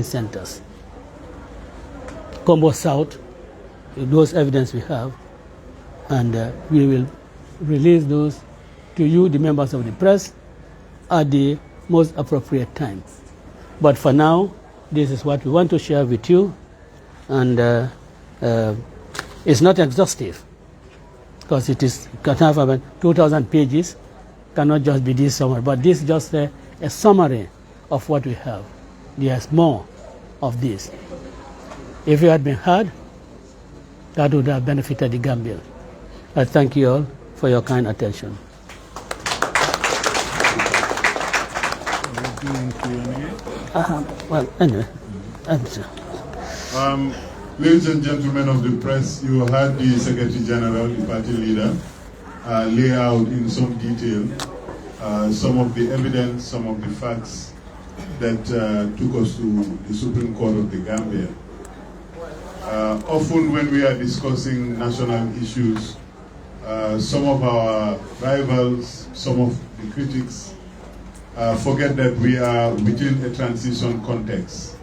he sent us. Combo South, those evidence we have, and we will release those to you, the members of the press, at the most appropriate time. But for now, this is what we want to share with you, and it's not exhaustive, because it is can have about 2,000 pages, cannot just be this summary, but this is just a summary of what we have. There's more of this. If it had been heard, that would have benefited the Gambia. I thank you all for your kind attention. Well, anyway. Ladies and gentlemen of the press, you heard the Secretary General, the party leader, lay out in some detail some of the evidence, some of the facts that took us to the Supreme Court of the Gambia. Often when we are discussing national issues, some of our rivals, some of the critics forget that we are within a transition context.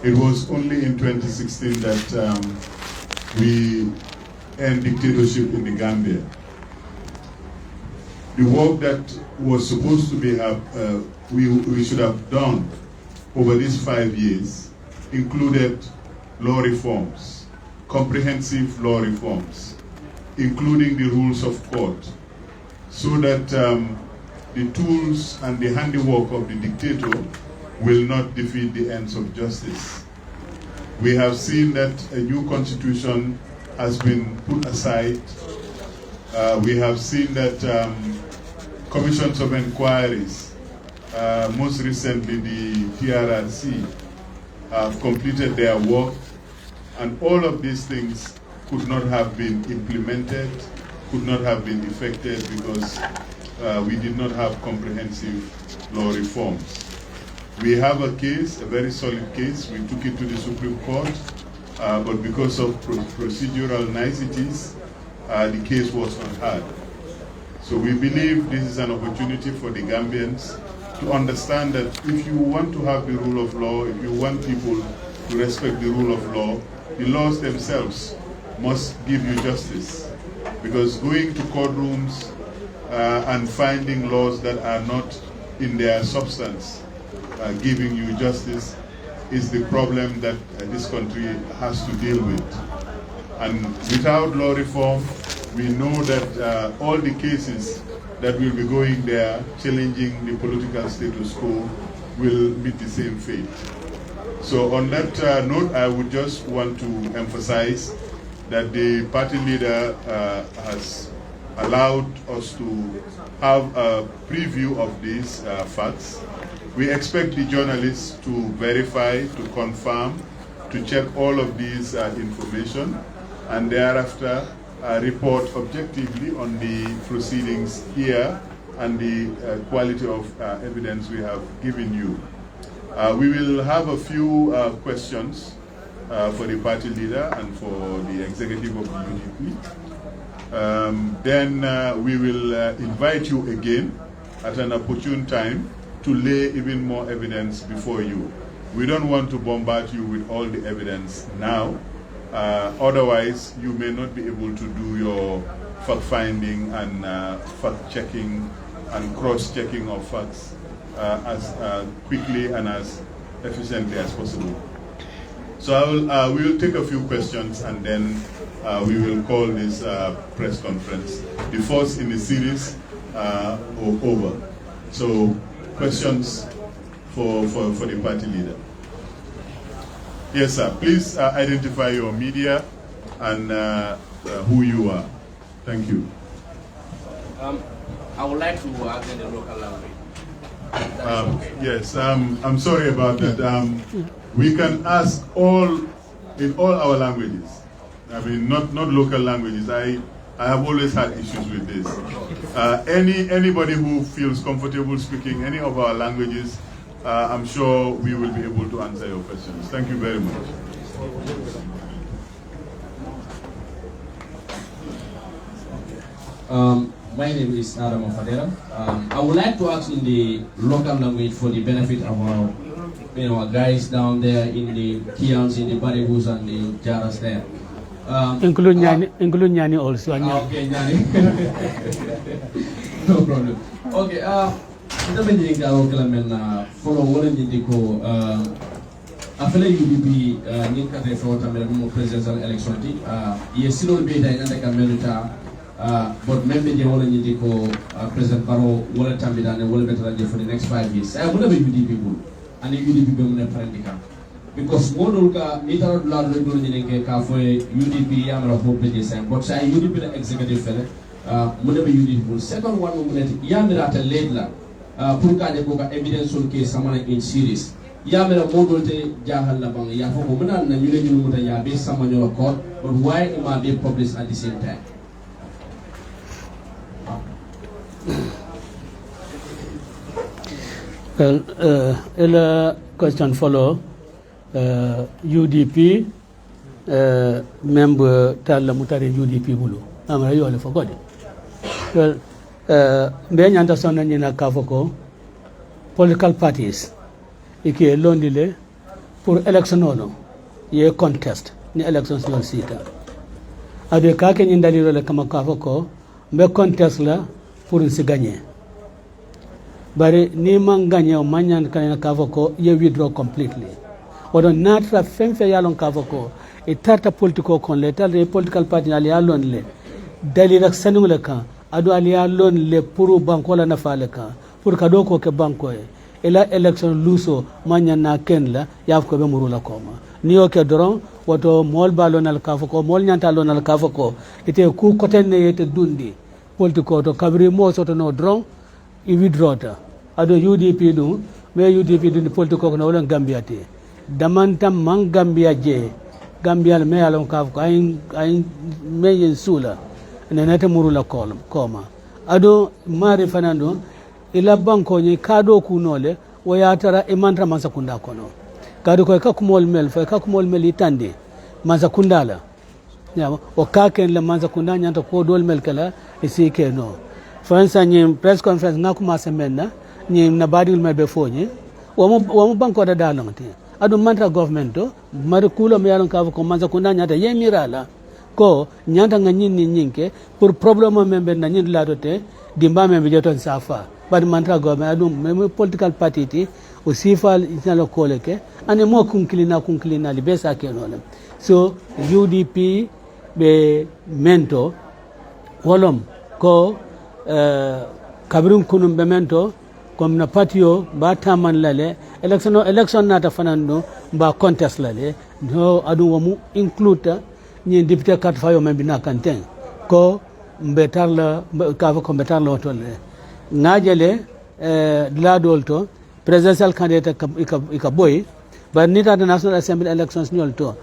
It was only in 2016 that we end dictatorship in the Gambia. The work that was supposed to be we should have done over these 5 years included law reforms, comprehensive law reforms, including the rules of court, so that the tools and the handiwork of the dictator will not defeat the ends of justice. We have seen that a new constitution has been put aside. We have seen that commissions of inquiries, most recently the TRRC, have completed their work, and all of these things could not have been implemented, could not have been effected because we did not have comprehensive law reforms. We have a case, a very solid case. We took it to the Supreme Court, but because of procedural niceties, the case was not heard. So we believe this is an opportunity for the Gambians to understand that if you want to have the rule of law, if you want people to respect the rule of law, the laws themselves must give you justice. Because going to courtrooms and finding laws that are not in their substance giving you justice is the problem that this country has to deal with. And without law reform, we know that all the cases that will be going there challenging the political status quo will meet the same fate. So on that note, I would just want to emphasize that the party leader has allowed us to have a preview of these facts. We expect the journalists to verify, to confirm, to check all of these information, and thereafter report objectively on the proceedings here and the quality of evidence we have given you. We will have a few questions for the party leader and for the executive of the UDP. Then we will invite you again at an opportune time to lay even more evidence before you. We don't want to bombard you with all the evidence now. Otherwise, you may not be able to do your fact-finding and fact-checking and cross-checking of facts as quickly and as efficiently as possible. So we will take a few questions and then we will call this press conference, the first in the series, over. So questions for the party leader. Yes, sir. Please identify your media and who you are. Thank you. I would like to ask in the local language. Okay. Yes, I'm sorry about that. We can ask in all our languages. I mean, not local languages. I have always had issues with this. Anybody who feels comfortable speaking any of our languages, I'm sure we will be able to answer your questions. Thank you very much. My name is Darboe. I would like to ask in the local language for the benefit of our guys down there in the kiosks, in the baribus and the jaras there. Include Nyani also. Okay, Nyani. No problem. Okay, ita menjadi kalau kelamin follow wala ko afele UDP ni ka refo tamel mo presidential election ti yesilo be day anda kameluta but membe je wala ko president Barrow wala tambida ne wala betara je for the next 5 years ay muna be UDP bul ani UDP be muna prendika because modul ka itara la do ni ke ka fo UDP yamra ho be je sen but say UDP the executive fele muna be UDP bul second one mo muna yamra ta ledla pour ka ko ka evidence on case samana in series ya mera modol te jahal la bang ya foko mena na ñu leen ñu muta ya be samanyo ko but why it might be published at the same time. Well, a question follow UDP member tala mutare UDP bulu amara yo le fogode. Well, mbe nyanta sonna nyina kafoko political parties ike londile pour election ono ye contest ni elections non sita ade ka ke nyindaliro le kama kafoko mbe contest la pour si gagner bare ni man gagner o manyan kan kafoko ye withdraw completely odo natra femfe yalon kafoko e tarta politico kon le tal political party ali yalon le dalil ak sanu le kan adu aliya lon le pour banko la nafale ka pour kado ko ke banko e ela election luso manya na ken la yaf ko be murula koma ni o ke doron woto mol balon al kafako mol nyanta lon al kafako ite ku koten ne yete dundi politiko to kabri mo soto no doron I withdrawta ado UDP du me UDP du politiko ko no wala Gambia te damanta man Gambia je Gambia me alon kafako ay me yen sula nenete murula koma ado mari fanando ila banko ni kado kunole wayatara imantra masakunda kono kado ko kakumol mel fa kakumol mel itande masakundala nyama o kaken le masakunda nyanta ko dol mel kala isike no fransa ni press conference ngakuma semena ni nabadil mebe fonye wo banko da dalonte ado mantra government do mari kulo me yalon ka ko masakunda nyanta yemirala ko nyanta nganyini nyinke pour problème membe na nyin ladote dimba membe joton safa bad mantra government adum meme political party ti o sifa inalo koleke ane mo kunklina libesa kenole so UDP be mento wolom ko kabrum kunum be mento comme na patio ba taman lale election nata fanando ba contest lale no adu wamu include ni député carte fayo membi na kanten ko mbetarla ka ko mbetarla otole ngajele la dolto presidential candidate ika boy but nita the national assembly elections nyolto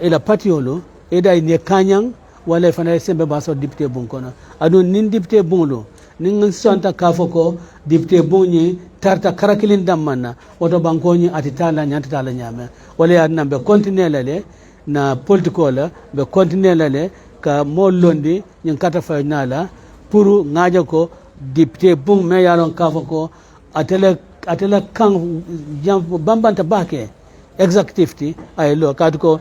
ila patiolo eda ne kanyang wala fana sembe baso député bonkono adu nin député bonlo nin sonta kafoko député bonyi tarta karakilin damana oto bankoni atitala nyantala nyame wala ya nambe continuer lale na politiko la be continuer lale ka mo londi nyin kata fa nala pour ngaja ko député bon me yalon kafoko atele kan jam bambanta bake executive ti ay lo kadko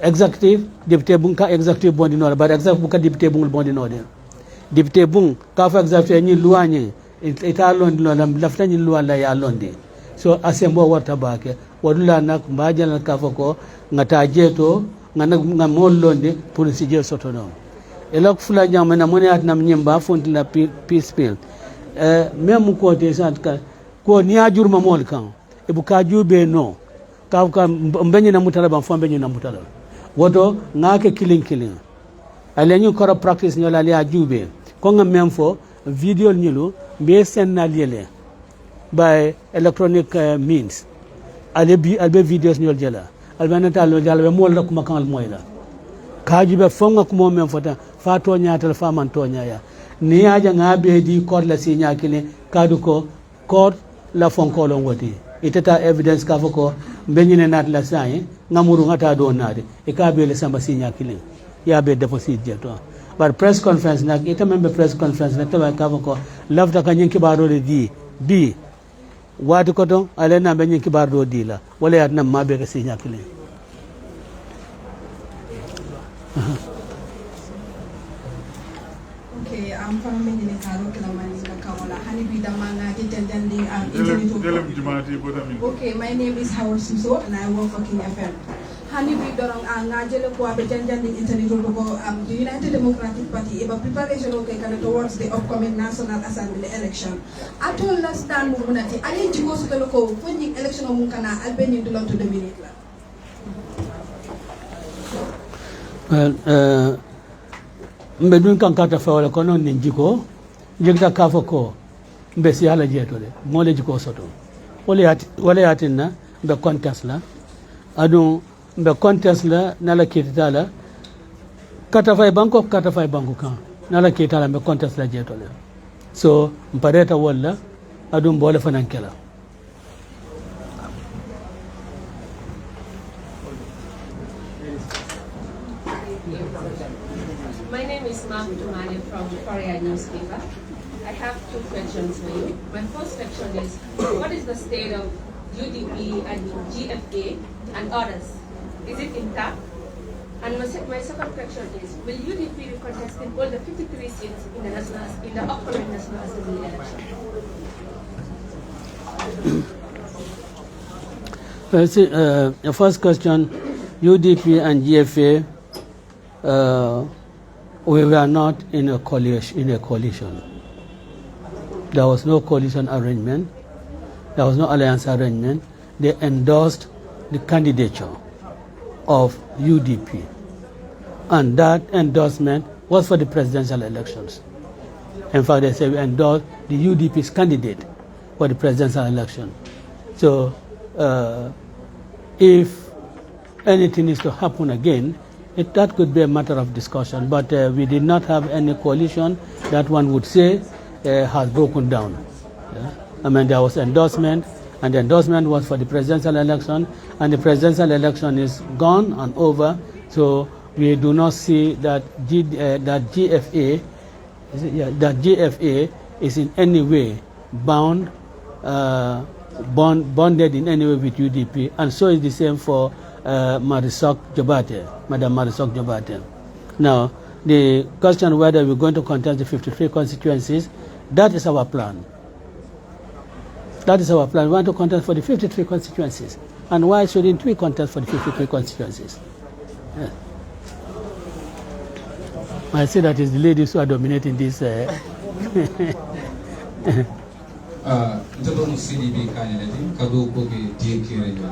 executive député bon ka executive bondi no ba executive ka député bon bondi no de député bon ka fa executive ni luanye eta londi no lafta ni luwala ya londi so asembo warta bake wadula nak mbajal kafoko ngata jeto ngana molonde pour sije sotono elok fula jam na moni at nam nyimba fonti la peace bill même ko te sant ko ni ajur ma mol kan e bu ka jube no ka mbenye na mutala ban fo mbenye na mutala woto ngake killing alenyu koro practice nyola ali ajube ko ngam même fo video nyulu be sen na liele by electronic means albe videos nyol jela albanata lo jala be mol la kuma kan moyla kajibe fonga kuma men fota fa to nyaatal fa man to nyaaya ni aja ngabe di court la si nyaakile kadu ko court la fonko lo ngoti itata evidence ka foko benyine nat la sai ngamuru ngata do naade e ka be le samba si nyaakile ya be deposit jeto but press conference nak ita membe press conference nak tawa ka foko lafta ka nyenki baro le di wati koto ale na be nyiki bardo dila wala ya na mabe ka sinya kile okay am from mini karo kala mani ka kawala hani bi damanga jitendandi okay my name is Howard Siso and I work for King FM hani bi dorong nga jele ko abe janjandi internet do ko the United Democratic Party eba preparation okay kana towards the upcoming National Assembly election atol last time munati ali jiko so ko fonni election mun kana albeni do to the minute la well mbe dun kan kata fawala kono nin jiko jigta kafo ko mbe si ala jeto de mole jiko soto wala yatinna mbe contest la adu mbe contest la nala kitala kata fay banko kan nala kitala mbe contest la jeto le so mpareta wala adu mbole fanan kala My name is Mark Tumani from Korea newspaper. I have 2 questions for you. My first question is, what is the state of UDP and GFA and others? Is it intact? And my second question is, will UDP be contesting all the 53 seats in the upcoming National Assembly election? The first question, UDP and GFA, we were not in a coalition. There was no coalition arrangement. There was no alliance arrangement. They endorsed the candidature of UDP. And that endorsement was for the presidential elections. In fact, they said we endorsed the UDP's candidate for the presidential election. So if anything is to happen again, that could be a matter of discussion, but we did not have any coalition that one would say has broken down. Yeah? I mean, there was endorsement, and the endorsement was for the presidential election, and the presidential election is gone and over, so we do not see that GFA is in any way bonded in any way with UDP, and so is the same for Madam Marisol Jobate. Now, the question whether we're going to contest the 53 constituencies, that is our plan. That is our plan. We want to contest for the 53 constituencies. And why shouldn't we contest for the 53 constituencies? Yes. I see that it's the ladies who are dominating this. Jabon CDB kanelati kado koke DK radio.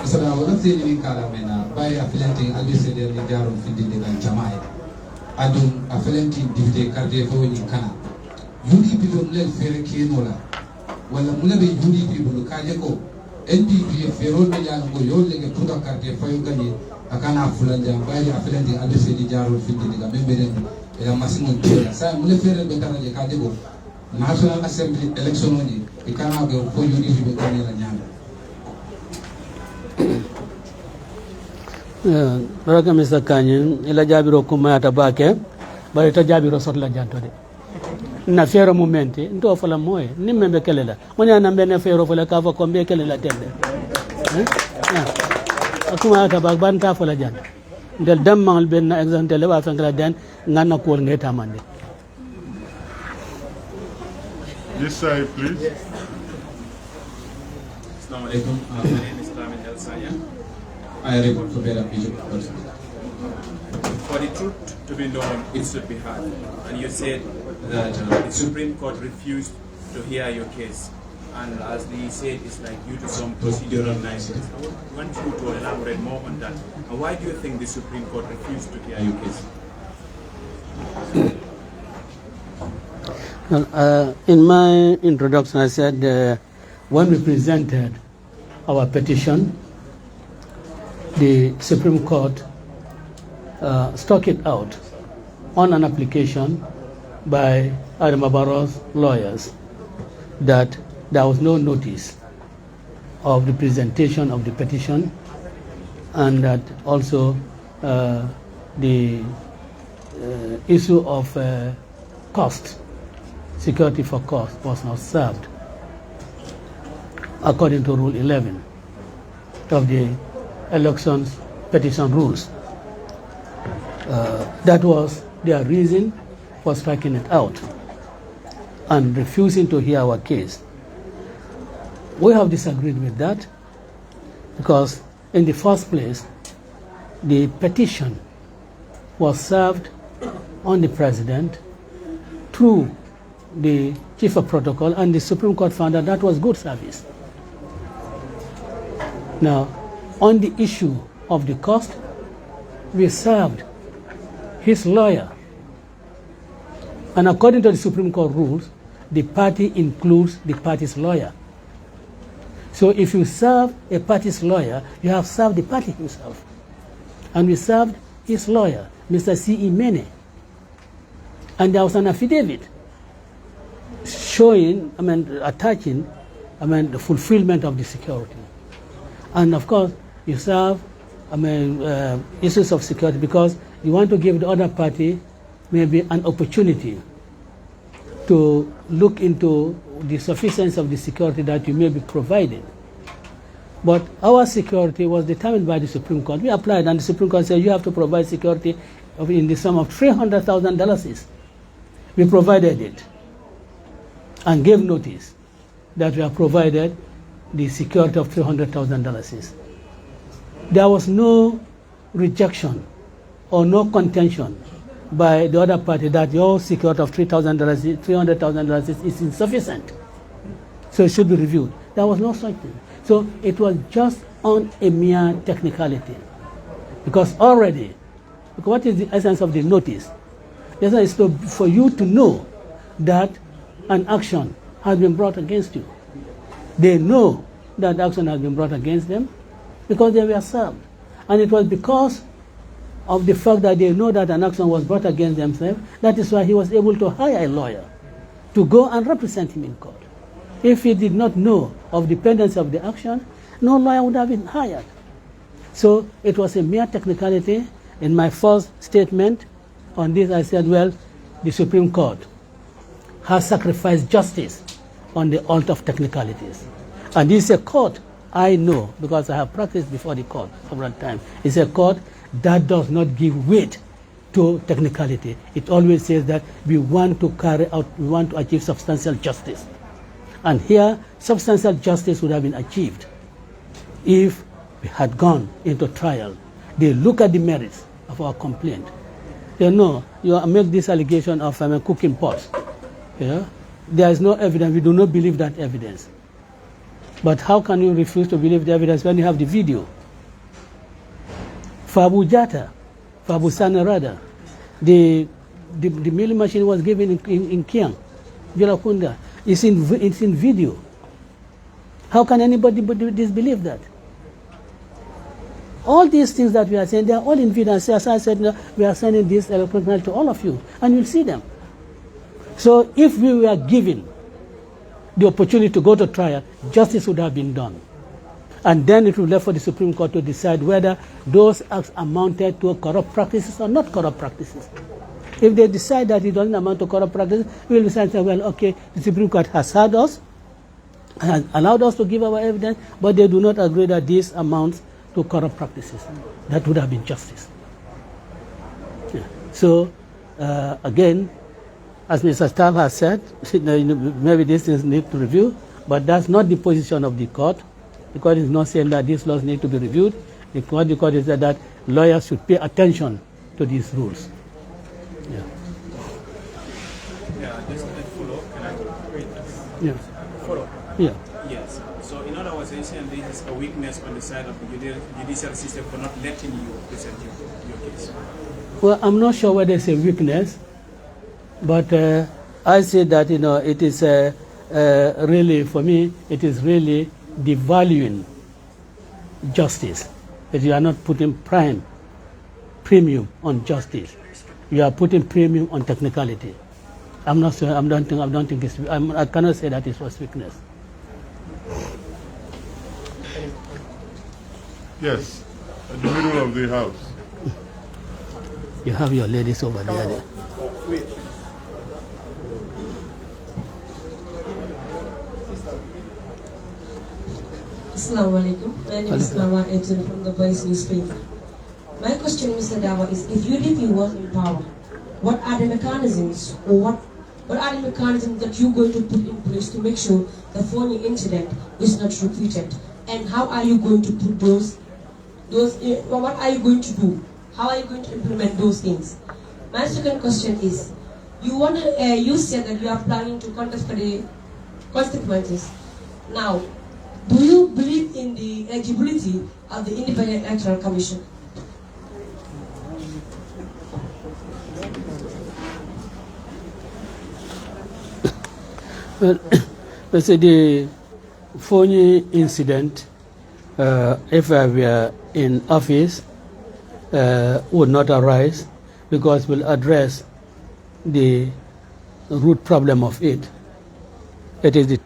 Isana wala CDB kala mena bay affiliating albisede ni jarum findinde kan jamaay. Adum affiliating divide carte fo ni kana. UDP don lel fere kenola. Wala mulabe UDP bulu kaje ko NDP ferol be yalla ko yolle ke puta carte fayo gani akana fulanja bay affiliating albisede jarum findinde kan membere ila masimo tira. Sa mule fere be kana je kaje ko National Assembly election only, we cannot go for UDP to become a young. Baraka Mr. Kanyin, ila jabiro kumata bake, bari ta jabiro sotla jantode. Na fero momenti, ndo fala moye, nimembe kelela. Mwani anambe na fero fala kafa kombe kelela tende. Akuma ata bagban ta fala jant. Del dammal ben na exemple le wa fengla den ngana ko ngeta mande. This side, please. Yes. Assalamu alaikum. My name is Lamin El Saya. I report for better people. For the truth to be known, it should be heard. And you said that the Supreme Court refused to hear your case. And as they said, it's like due to some procedural niceties. I want you to elaborate more on that. And why do you think the Supreme Court refused to hear your case? In my introduction, I said when we presented our petition, the Supreme Court struck it out on an application by Adama Barrow's lawyers that there was no notice of the presentation of the petition, and that also the issue of security for cost was not served. according to Rule 11 of the elections petition rules. That was their reason for striking it out and refusing to hear our case. We have disagreed with that because in the first place, the petition was served on the president through the chief of protocol, and the Supreme Court found that that was good service. Now, on the issue of the cost, we served his lawyer. And according to the Supreme Court rules, the party includes the party's lawyer. So if you serve a party's lawyer, you have served the party himself. And we served his lawyer, Mr. C.E. Mene. And there was an affidavit showing, attaching, the fulfillment of the security. And of course, you serve, issues of security because you want to give the other party maybe an opportunity to look into the sufficiency of the security that you may be providing. But our security was determined by the Supreme Court. We applied, and the Supreme Court said you have to provide security in the sum of $300,000. We provided it and gave notice that we have provided the security of $300,000. There was no rejection or no contention by the other party that your security of $300,000 is insufficient, so it should be reviewed. There was no such thing. So it was just on a mere technicality. Because already, what is the essence of the notice? The essence is for you to know that an action has been brought against you. They know that action has been brought against them because they were served. And it was because of the fact that they know that an action was brought against themselves, that is why he was able to hire a lawyer to go and represent him in court. If he did not know of the pendency of the action, no lawyer would have been hired. So it was a mere technicality. In my first statement on this, I said, well, the Supreme Court has sacrificed justice on the altar of technicalities. And this is a court I know, because I have practiced before the court several times. It's a court that does not give weight to technicality. It always says that we want to achieve substantial justice. And here, substantial justice would have been achieved if we had gone into trial. They look at the merits of our complaint. They know, you make this allegation of cooking pots. Yeah? There is no evidence. We do not believe that evidence. But how can you refuse to believe the evidence when you have the video? Fabu Jata, Fabu Sanarada, the milling machine was given in Kiang, Vilakunda. It's in video. How can anybody disbelieve that? All these things that we are saying, they are all in video. As I said, we are sending this electronic to all of you, and you'll see them. So if we were given the opportunity to go to trial, justice would have been done. And then it would be left for the Supreme Court to decide whether those acts amounted to corrupt practices or not corrupt practices. If they decide that it doesn't amount to corrupt practices, we will decide, well, okay, the Supreme Court has heard us, has allowed us to give our evidence, but they do not agree that this amounts to corrupt practices. That would have been justice. Yeah. So, again, as Mr. Staff has said, maybe these things need to review, but that's not the position of the court. The court is not saying that these laws need to be reviewed. The court is that lawyers should pay attention to these rules. Yeah. Yeah, just a follow. Can I read this? Yeah. Follow. Yeah. Yes. So in other words, you're saying this is a weakness on the side of the judicial system for not letting you present your case. Well, I'm not sure whether it's a weakness, but I say that it is really, for me, it is really devaluing justice. That you are not putting premium on justice. You are putting premium on technicality. I'm not sure. I don't think it's. I cannot say that it was weakness. Yes, at the middle of the house. You have your ladies over there. Wait. Assalamu alaikum. My name is Lama Etin from the Vice newspaper. My question, Mr. Darboe, is if UDP was in power, what are the mechanisms or what are the mechanisms that you're going to put in place to make sure the phony incident is not repeated? And how are you going to put what are you going to do? How are you going to implement those things? My second question is, you said that you are planning to contest for the constituencies. Now, do you believe in the eligibility of the Independent Electoral Commission? Well, let's say the phony incident, if I were in office, would not arise because we'll address the root problem of it. It is the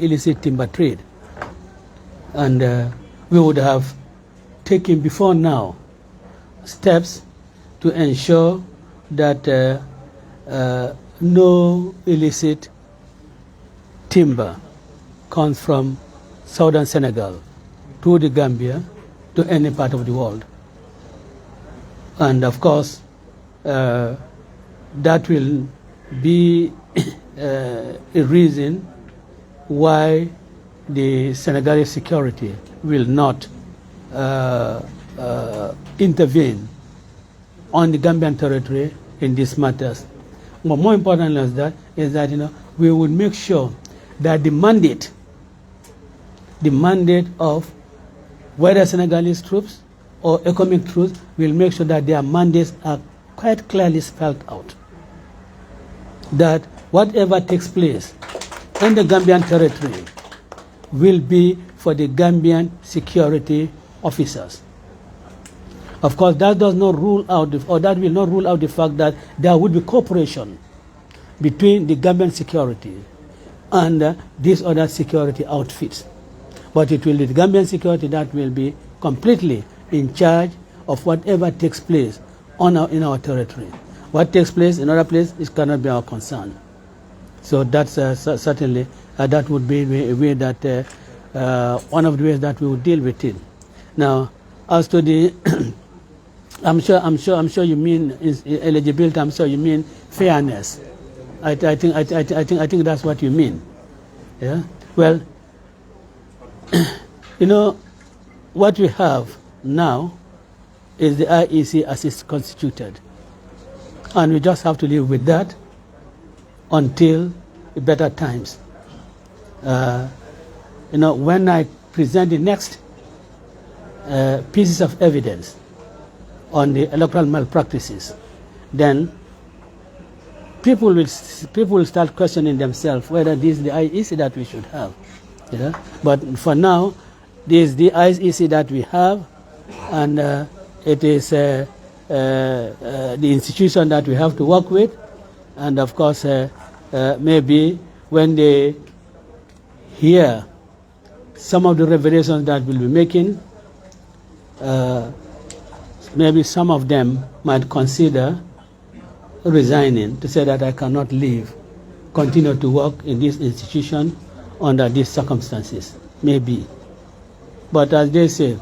illicit timber trade. And we would have taken before now steps to ensure that no illicit timber comes from southern Senegal to the Gambia, to any part of the world. And of course, that will be a reason why the Senegalese security will not intervene on the Gambian territory in these matters. But more important than that is that we will make sure that the mandate of whether Senegalese troops or economic troops will make sure that their mandates are quite clearly spelled out. That whatever takes place in the Gambian territory will be for the Gambian security officers. Of course, that does not rule out, that will not rule out the fact that there would be cooperation between the Gambian security and these other security outfits. But it will be the Gambian security that will be completely in charge of whatever takes place in our territory. What takes place in other places, it cannot be our concern. So that's certainly, that would be a way that, one of the ways that we would deal with it. Now, as to the, I'm sure you mean eligibility. I'm sure you mean fairness. I think that's what you mean. Yeah. Well, what we have now is the IEC as it's constituted, and we just have to live with that until better times. When I present the next pieces of evidence on the electoral malpractices, then people will start questioning themselves whether this is the IEC that we should have. Yeah? But for now, this is the IEC that we have, and it is the institution that we have to work with. And of course, maybe when they hear some of the revelations that we'll be making, maybe some of them might consider resigning to say that I cannot continue to work in this institution under these circumstances. Maybe. But as they say,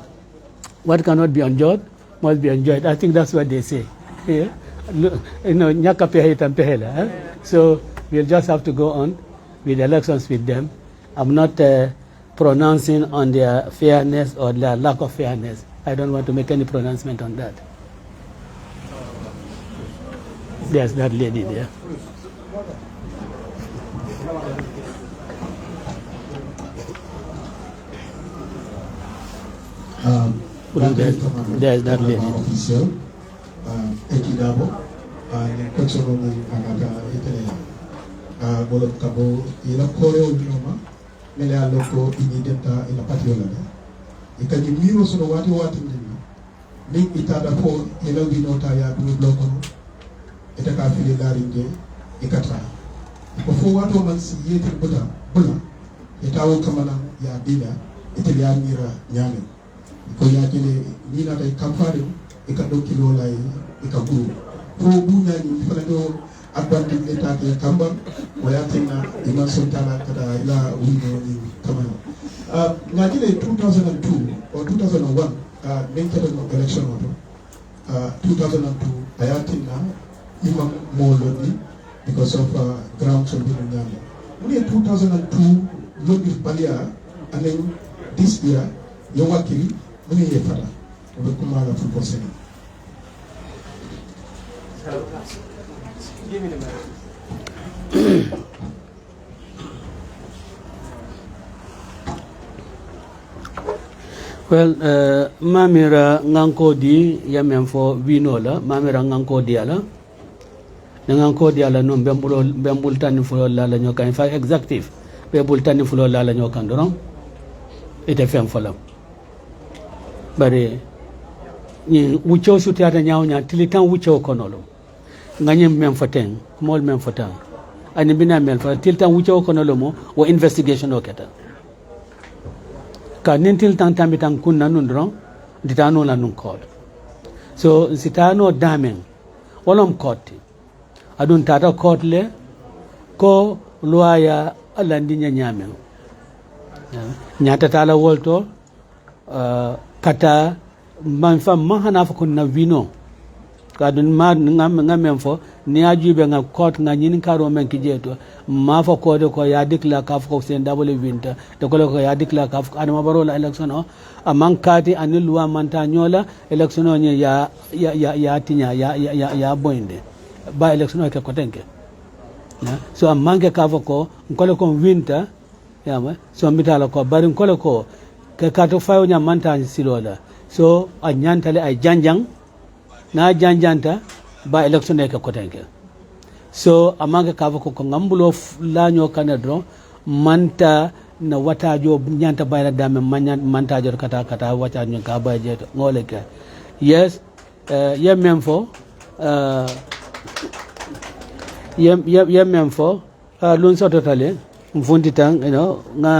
what cannot be enjoyed must be enjoyed. I think that's what they say. Yeah? So we'll just have to go on with elections with them. I'm not pronouncing on their fairness or their lack of fairness. I don't want to make any pronouncement on that. There's that lady there. There's that lady. Official, Darboe, and Kochoroni Agaga Italia. Bolot Cabo, il a coreo Noma, Melia Loco, Inidenta, in a patiola. It can give me also what you want to do. Link itada po, Elovino Taya, Blue Bloco, Etaka Fililaringe, Ekatra. Before what woman see yet in Buddha, Bulla, Etao Kamala, Yadina, Italian Mira, Yamin. Koyakile nina tay kampare e ka do kilo lay e ka buru fo bunya ni falado abandi leta ke kamba wala tinna iman sultana kada ila wino ni kamano Ngajile 2002 or 2001 nature election auto 2002 ayatina imam molodi because of grounds of the Nyame. Only 2002 lobby balia and then this year yowakili muni yefara obekumala football center. Give me the mic. Well, mamira nganko di yamen fo vinola mamira nganko di ala nganko di ala no bembul tani fo la nyoka in fact executive bembul tani fo la nyoka ndoro ite fem folam bare ni wucho su tiata nyaaw nya tilitan wucho konolo nganyem mem foten mol mem fotan ani bina mel fa tilitan wucho konolo mo wo investigation oketa ka nintil tang tambitan kunna nundron ditano la nun code so sitano damen wolom code adun tata code le ko loya alandi nyamen nyata tala wolto kata man fam mahana fa kunna vino kadun ma ngam fo ni ajube nga court nga nyin karo men kijeto ma fa ko de ko ya dikla ka ko sen double winter de ko ya dikla ka adama baro la election o amman kati anil luwa manta nyola election o nye ya tinya ya boinde ba election o ke ko tenke so amman ke ka ko ko winter ya ma so mitala ko barin ko ke ka to fayo nya manta silola so a nyantale ay janjang na janjanta ba election e ka kotenke so amanga ka ko ngambulo laño kanadro manta na watajo nyanta bayra dame manta jor kata wata nyon ka ba jeto ngole ke yes yemem fo yemem fo lun soto tale mfundi tang nga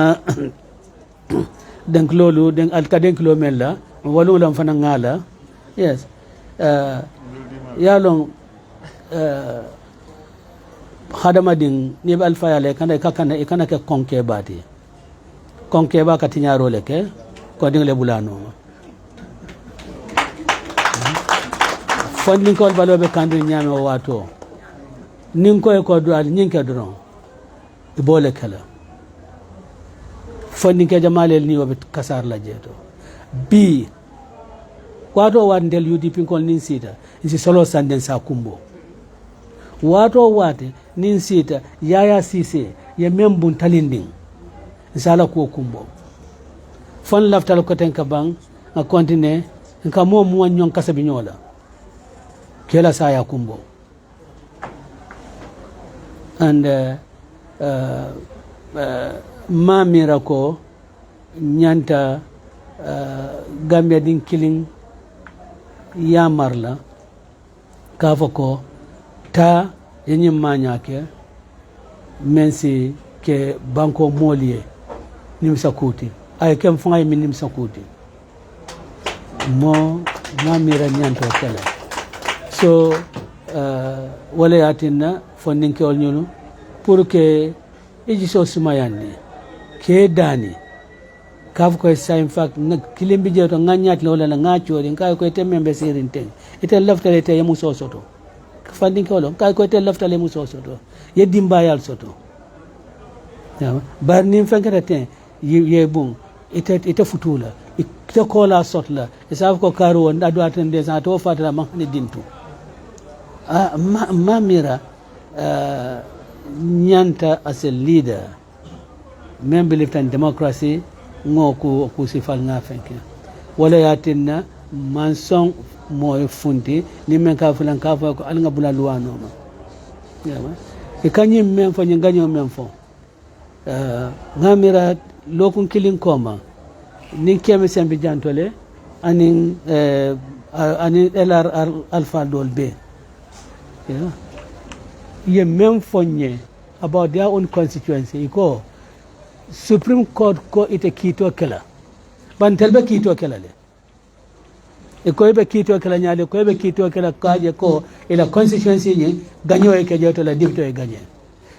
denk lolu denk alkaden kilomela walu lam fana ngala yes yalong hadama ding ni bal fayale kana ke konke bati konke ba katinya role ke ko ding le bulano fondin ko balobe kandri nyame wato nin ko do al nyinke dron ibole kala fondin ke jamalel ni wobe kasar la jeto bi wato wandel UDP ko nin sita isi solo sanden sa kumbo wato wate nin sita yaya sise ya membun talinding sala ko kumbo fon laftal ko ten ka bang a continue nka mo nyon kasabi nyola kela saya kumbo and ma mirako nyanta Gambia din killing ya marla kafako ta yenye manya ke mensi ke banko molie nimsa kuti ay kem fangay min nimsa kuti mo mamira nyanto kala so wala yatinna fondin ke ol nyunu pour que ejiso sumayandi ke dani kaf ko sa in fact nak kilimbi jeto nganyat la wala ngachori kay ko tembe sirin ten ite laftale te yamu sosoto fandin ko lo kay ko te laftale mu sosoto ye dimbayal soto ya bar nim fankata ten ye bon ite futula ite kola sotla isaf ko karo wonda do atende sa to fatara ma ni dintu mamira nyanta as a leader men believe in democracy ngoku kusifal nga fenke wala yatinna manson moy funti ni men ka fulan ka fa ko al nga bula luwano ma yama e kanyim men fo nganyo men fo ngamira lokun kilin koma ni keme sembi jantole anin LR alpha dol be yeah ye men fonye about their own constituency ko Supreme Court ko ite kito kala bantelbe kito kala le e ko be kito kala nyaale ko be kito kala kaje ko ila constituency ni ganyo e ke joto la dipto e gagné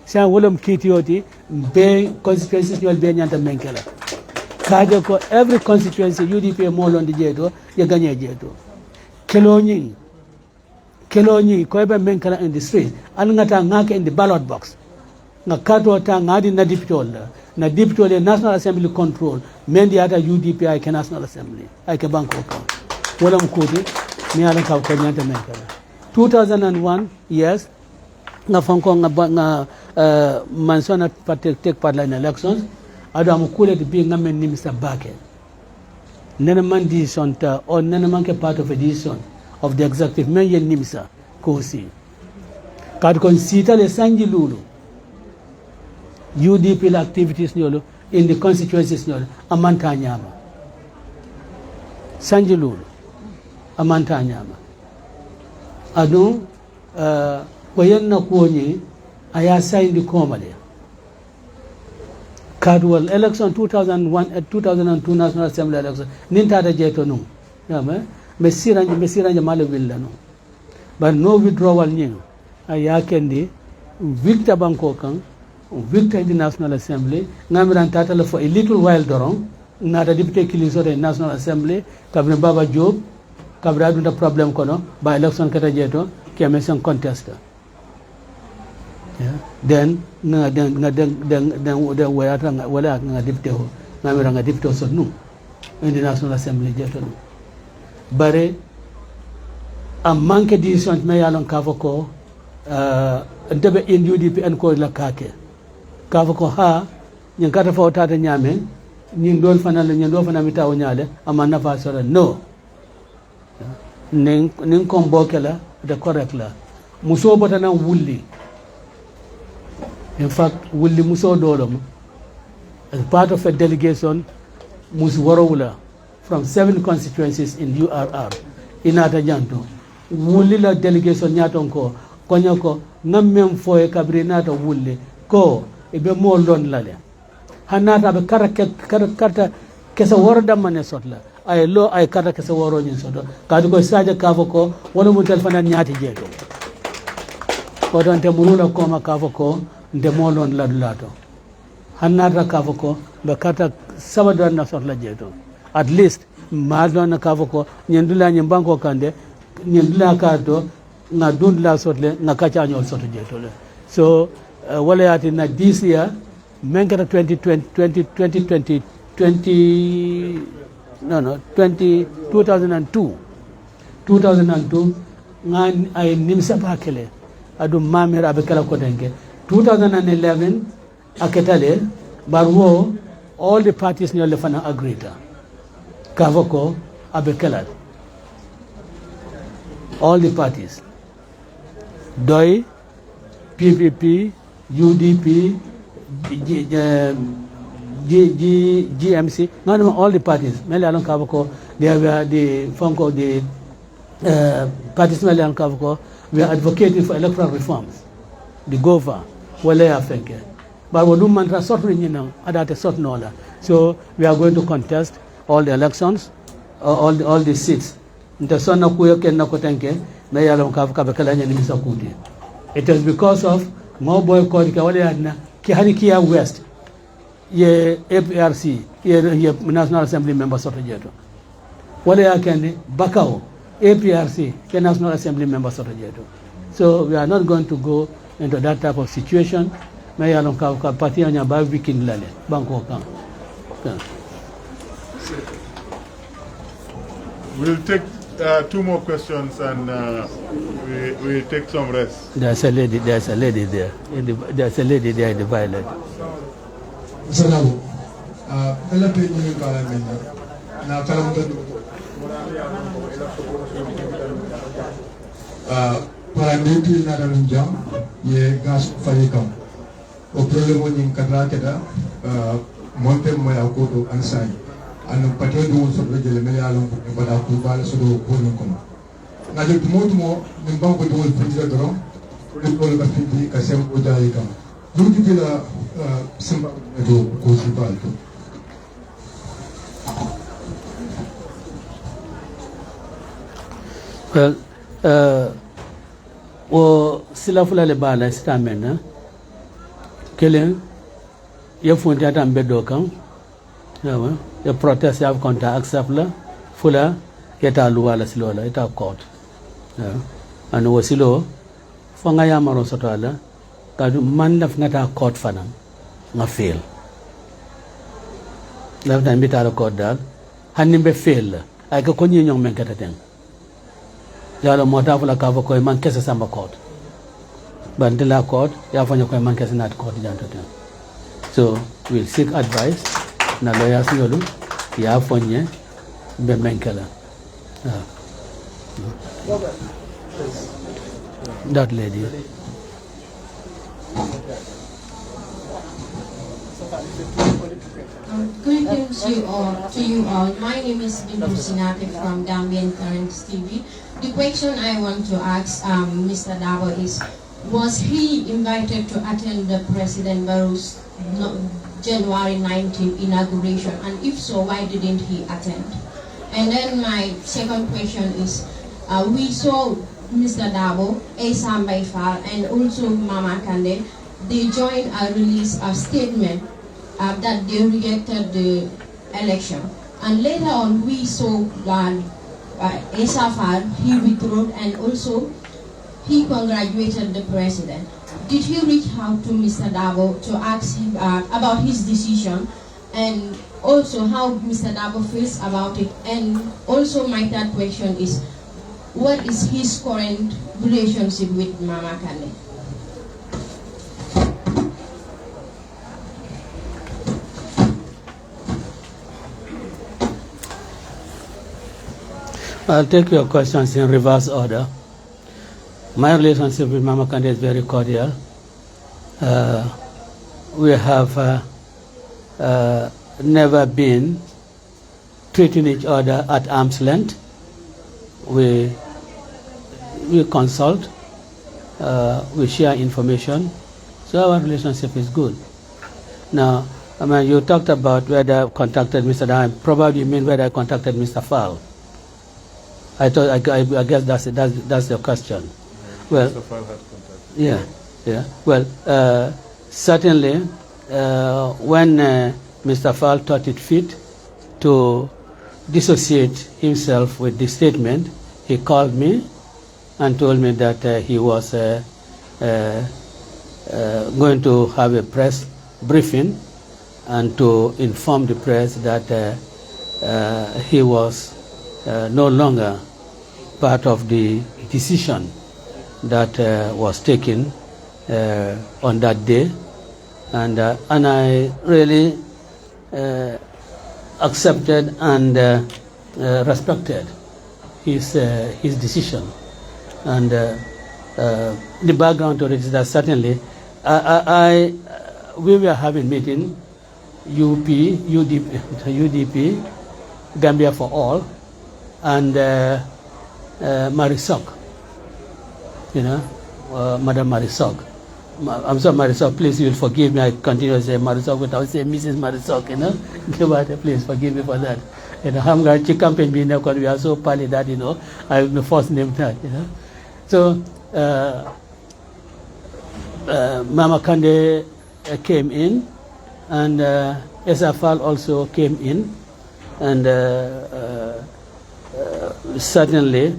sa wolom kitiyoti be constituency ni be nyanta men kala kaje ko every constituency UDP mo londi jeto ye gagné jeto keloni ko be men kala in the street an ngata ngake in the ballot box nga kato ta ngadi na deputy National Assembly control men diata UDP ay ke National Assembly ay ke banko ko wala mkudi mi ala ka ko nyanta men kala 2001 yes nga fanko nga mansona take part in elections ado am kuleti bi ngamen ni Mr. Bake nene man decision ta or nene man ke part of a decision of the executive men yen nimsa ko si kad kon sita le sangi lulu UDP activities nyolo in the constituencies nyolo amanta nyama sangi lulu amanta nyama adu ko yenna ko ni aya sayndi komale Cardwell election 2001 and 2002 National Assembly election nintata jeto num yama me siranje male willa no but no withdrawal nying aya kendi victor banko kan victor in the National Assembly ngamiran tata le for a little while dorong nata deputy kiliso de National Assembly kabne Baba Job kabra dunda problem kono by election kata jeto kemeson contest then wala deputy ho ngamira nga deputy so no in the National Assembly jeto no bare a manque decision me yalon kavoko ndebe in UDP en ko la kake kavoko ha nyin kata fa tata nyame nyin don fana la nyin do fana mi taw nyale amana fa sora no nin convoke la de correct la muso botana wulli. In fact, Willie Muso Dolom, as part of a delegation, Muswarowula, from 7 constituencies in URR, Inata Janto, Willie la delegation Nyatonko, Konyoko, Namem Foe Cabrinata Willie, Ko, Ebe Molon Lale. Hanata be Karata Kesawara Manesotla, I low I Kata Kesawaro in Soto, Kaduko Saja Kavoko, one of Mutelfana Nyati Jeto. Kodante Murula Koma Kavoko, nde molon ladulato hannata kafoko be kata sabado na sotla jeto at least maado na kafoko nyendula nyimbanko kande nyendula kato na dundla sotle na kacha nyol soto jeto le so wala yati na this year menkata 2002 ngan ay nimsa bakele adu mamira be kala ko dengue 2011 aketale barwo all the parties nearly fana agreed kavoko abekelal all the parties DOI PPP UDP GMC no all the parties mele alon kavoko they were the fonko the parties mele alon kavoko we are advocating for electoral reforms the gova wale afenke but we do mantra sort nyina adate sort nola so we are going to contest all the elections all the seats nta sonna kuyo ken na kotenke me yalo ka ka kala nyani misakuti it is because of mo boy code ka wale adna ki hani kia west ye APRC ye National Assembly member sort jeto wale yakende bakao APRC ke National Assembly member sort jeto so we are not going to go into that type of situation. May I don't have party on your weekend lale. Banko kan. We'll take 2 more questions and we'll take some rest. There's a lady there. There's a lady there in the violet. Salamu. Ela pe ni kala mena. Na kala mtu. Paramilitary na jam ye gas falikam o problema ni kadra keda monte moya ko do ansai an patio do so do jele mele alon ko bada ko bala so do ko non kono na je mo min banko do wol fitira do ko ko ba fiti ka sem ko dai kam du di la simba do ko si balto well o sila fulale bala stamina kelen ye fonti ata mbedo kan yawa the protest have contact accept la fula yeta luwa la silo la ita court and wasilo fanga ya maro soto la kadu man laf ngata court fana nga fail laf tan bitara court dal hanimbe fail ay ko nyi nyong men kata ten yalo mota fula ka ko man kese samba court bandila court ya fanya ko man kese nat court janto ten. So we'll seek advice na lawyers yolu ya fonye be menkala that lady. Greetings to you all. My name is Bindu Sinate from Gambian Currents TV. The question I want to ask Mr. Darboe is, was he invited to attend the President Barrow's January 19 inauguration, and if so, why didn't he attend? And then my second question is, we saw Mr. Darboe, Esam Baifal, and also Mama Kande, they joined a release a statement that they rejected the election. And later on, we saw Esafal, he withdrew, and also he congratulated the president. Did you reach out to Mr. Darboe to ask him about his decision, and also how Mr. Darboe feels about it? And also my third question is, what is his current relationship with Mama Kane? I'll take your questions in reverse order. My relationship with Mama Kande is very cordial. We have never been treating each other at arm's length. We consult, we share information, so our relationship is good. Now, I mean, you talked about whether I contacted Mr. Dime. Probably you mean whether I contacted Mr. Fall. I guess that's your question. Well, Mr. Fall had contacted. Yeah. Well, certainly, when Mr. Fall thought it fit to dissociate himself with the statement, he called me and told me that he was going to have a press briefing and to inform the press that he was no longer part of the decision that was taken on that day, and I really accepted and respected his decision. And the background to it is that certainly we were having meeting UDP, Gambia for All, and Marisok, Madam Marisok. I'm sorry, Marisok, please, you'll forgive me. I continue to say Marisok without saying Mrs. Marisok, please forgive me for that. I'm going to campaign me because we are so pally that, I'm the first name that, So, Mama Kande came in, and Esafal also came in, and certainly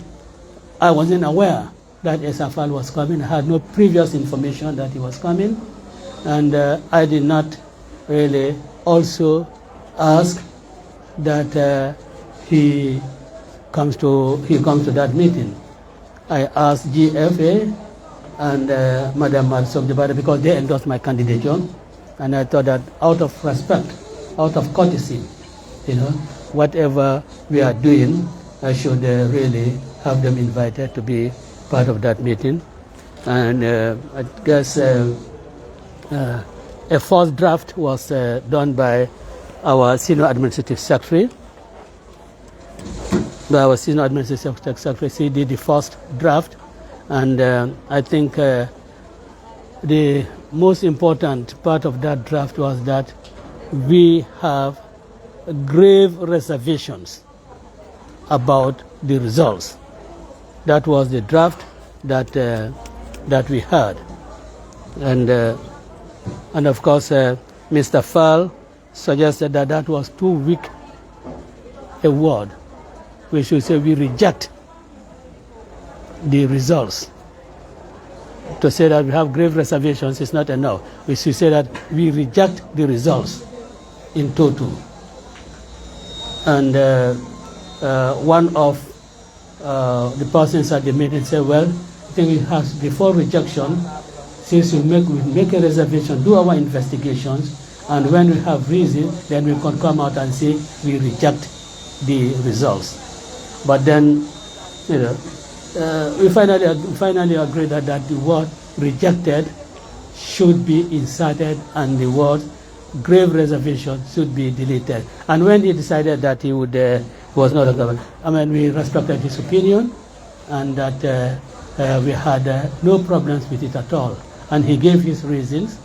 I wasn't aware that Esafal was coming. I had no previous information that he was coming, and I did not really also ask that he comes to that meeting. I asked GFA and Madam Marisok Jabara because they endorsed my candidature, and I thought that out of respect, out of courtesy, whatever we are doing, I should really have them invited to be part of that meeting. And I guess a first draft was done by our senior administrative secretary. Our senior administrative secretary, she did the first draft, and I think the most important part of that draft was that we have grave reservations about the results. That was the draft that we had, and of course Mr. Fall suggested that was too weak a word. We should say we reject the results. To say that we have grave reservations is not enough. We should say that we reject the results in total. And one of the persons at the meeting said, well, I think it has, before rejection, since we make a reservation, do our investigations, and when we have reason, then we can come out and say we reject the results. But then, you know, we finally agreed that the word rejected should be inserted and the word grave reservation should be deleted. And when he decided that he would was not a government, I mean, we respected his opinion, and that we had no problems with it at all. And he gave his reasons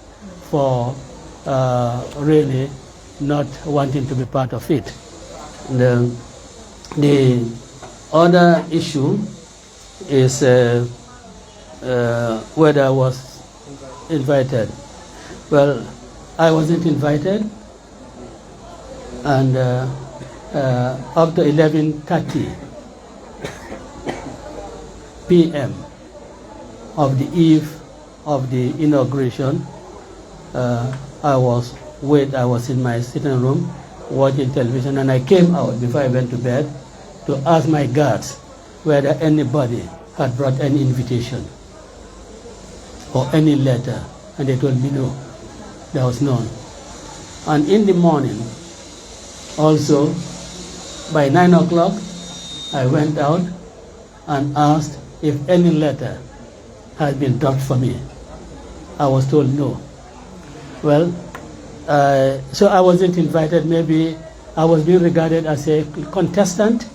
for really not wanting to be part of it. The other issue is whether I was invited. Well, I wasn't invited, and up to 11:30 p.m. of the eve of the inauguration, I was in my sitting room watching television, and I came out before I went to bed to ask my guards whether anybody had brought any invitation or any letter, and they told me no, there was none. And in the morning, also, by 9 o'clock, I went out and asked if any letter had been dropped for me. I was told no. Well, so I wasn't invited. Maybe I was being regarded as a contestant,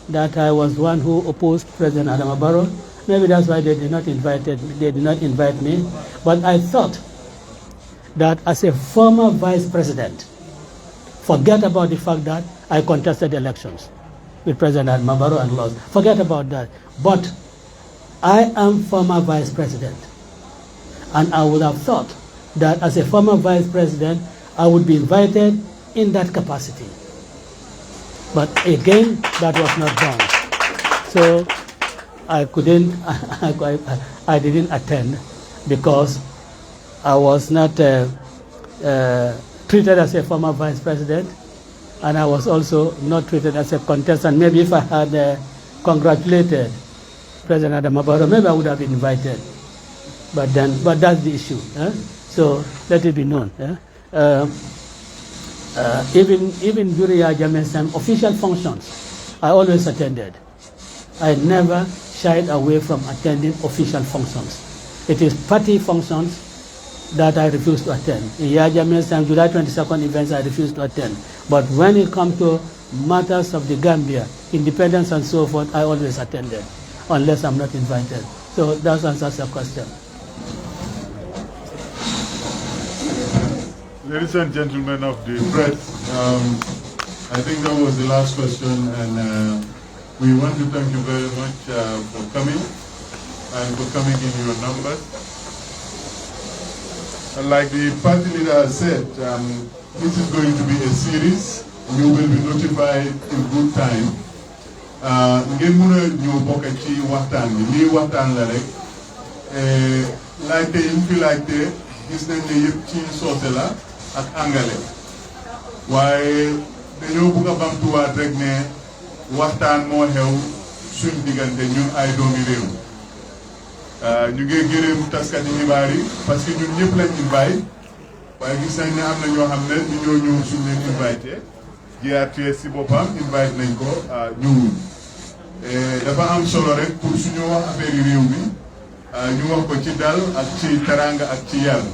that I was one who opposed President Adama Barrow. Maybe that's why they did not invite me. But I thought that as a former vice president, forget about the fact that I contested elections with President Adama Barrow and lost. Forget about that. But I am former vice president, and I would have thought that as a former vice president, I would be invited in that capacity. But again, that was not done. So I couldn't, I didn't attend because I was not treated as a former vice president, and I was also not treated as a contestant. Maybe if I had congratulated President Adama Barrow, maybe I would have been invited. But that's the issue. So let it be known. Even during Jammeh's time, official functions, I always attended. I never shied away from attending official functions. It is party functions that I refuse to attend. In Jammeh's time, July 22nd events, I refuse to attend. But when it comes to matters of the Gambia, independence and so forth, I always attended, unless I'm not invited. So that answers your question. Ladies and gentlemen of the press, I think that was the last question, and we want to thank you very much for coming and for coming in your numbers. And like the party leader said, this is going to be a series. You will be notified in good time. Ngeen mëna ñëw bokk ci waxtaan bi lii waxtaan la rek laajte yi ñu fi laajte gis nañ ne yëpp ci soose la ak angale waaye dañoo bëgg a bamtuwaat rek ne waxtaan moo xew suñ diggante ñun ay doomi réew ñu ngi gërëm taskati xibaar yi parce que ñun ñëpp lañ invite waaye gis nañ ne am na ñoo xam ne ñu ñoo ñëw suñ leen invité GRTS si boppam invite nañ ko ñëwuñ dafa am solo rek pour suñu wax affaire yi réew mi ñu wax ko ci dal ak ci taranga ak ci yar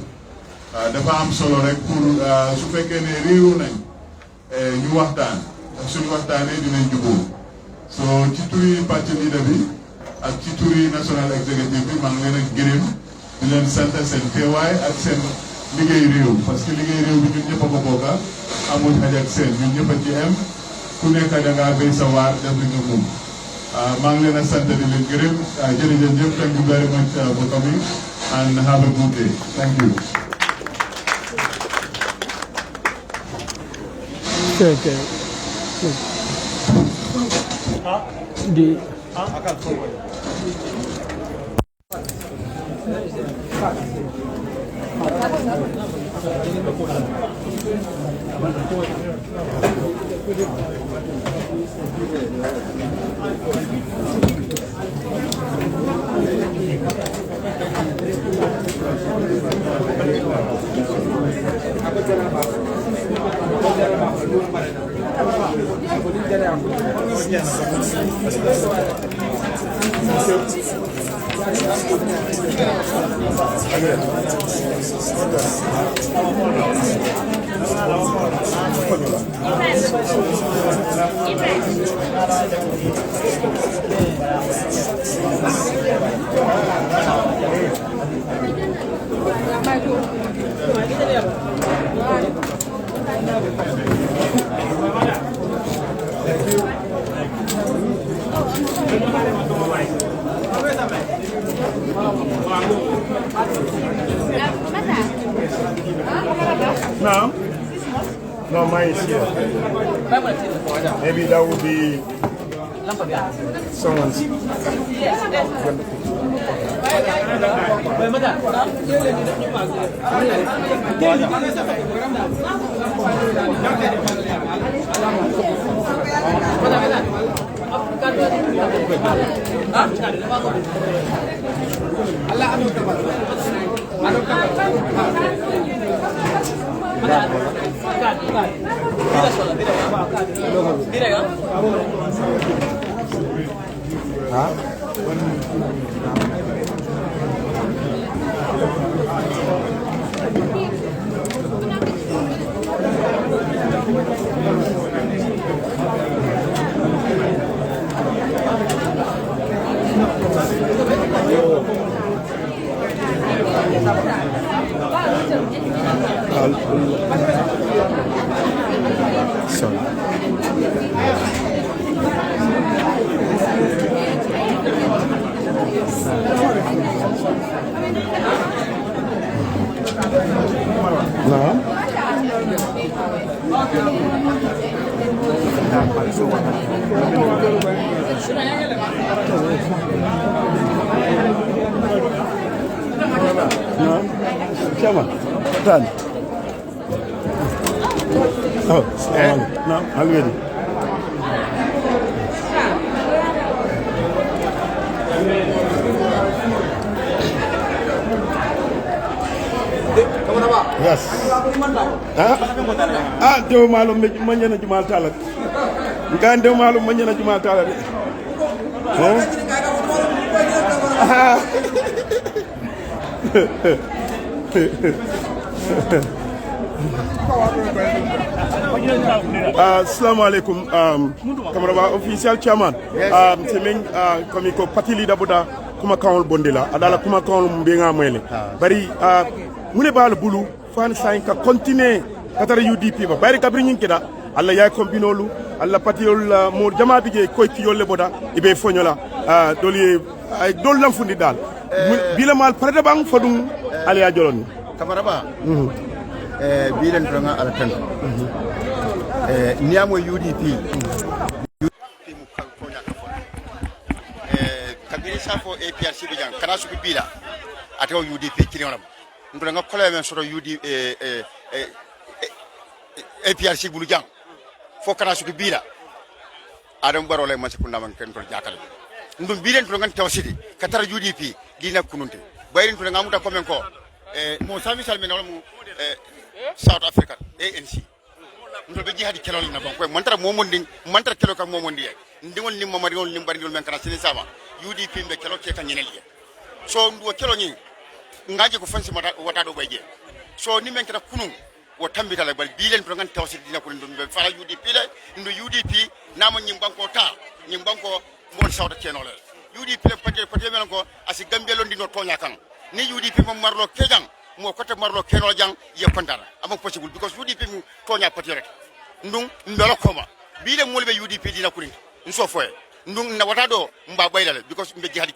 dafa am solo rek pour su fekkee ne réew nañ ñu waxtaan ak suñu waxtaanee dinañ jubóo so ci turi parti leader bi ak ci turi national executive bi maa ngi leen a gërëm di leen sant seen teewaay ak seen liggéey réew parce que liggéey réew bi ñun ñëpp a ko bokka amul xaj ak seen ñun ñëpp a ci am ku nekk da ngaa béy sa waar def li nga moom maa ngi leen a sant di leen gërëm jërëjëf thank you very much for coming and have a good day. Thank you. Okay. No? No, mine is here. Maybe that would be someone's. Sorry. No? No? Come on. Done. Oh, no, I'm ready. Yes. Dew malum manjana jumal talat. Ngan dew malum manjana jumal talat. Assalamu alaikum, Kamaraba official chairman. Semeng kami ko party leader buda kuma kawol bondela adala kuma kawol mbenga mwele. Bari mune bal bulu fan sain ka continue katara UDP ba bari kabri nyinkida alla ya kombinolu alla patiol mo jama bije koy ki yolle boda ibe fonyola doli ay dol lam fundi dal bila mal parade bang fadum ali ya jolon Kamaraba bilen tonga ala tan niamo UDP kabiri safo APRC bijan kana su bila atew UDP kirinam ndo nga kole men soro UDP APRC bulu jang fo kana su bila adam barole man se kunda man ken to jakal ndum bilen to ngan tawsidi katara UDP dina kununte bayrin to nga muta komen ko mo sami salme no mo South Africa ANC ndo be jihadi kelol na bon ko mantara momondi mantara kelo ka momondi ndingol nim mamari ngol nim bari ngol men kana sini sama UDP be kelo ke kan yenel so ndo kelo ni ngaje ko fansi mata wata do bayje so ni men kata kunu wo tambita la bal bilen to ngan tawsi dina ko ndo be fara UDP le ndo UDP namo nyim banko ta nyim banko mon sawta kenol UDP le pate men ko asi gambelo ndino tonya kan ni UDP mo marlo kejang mo kote marlo kenol jang ye kontara am possible because UDP mu tonya patriote ndung ndolo koma bile molbe UDP dina kurin nso foye ndung na wata do mba baylale because mbe jihadi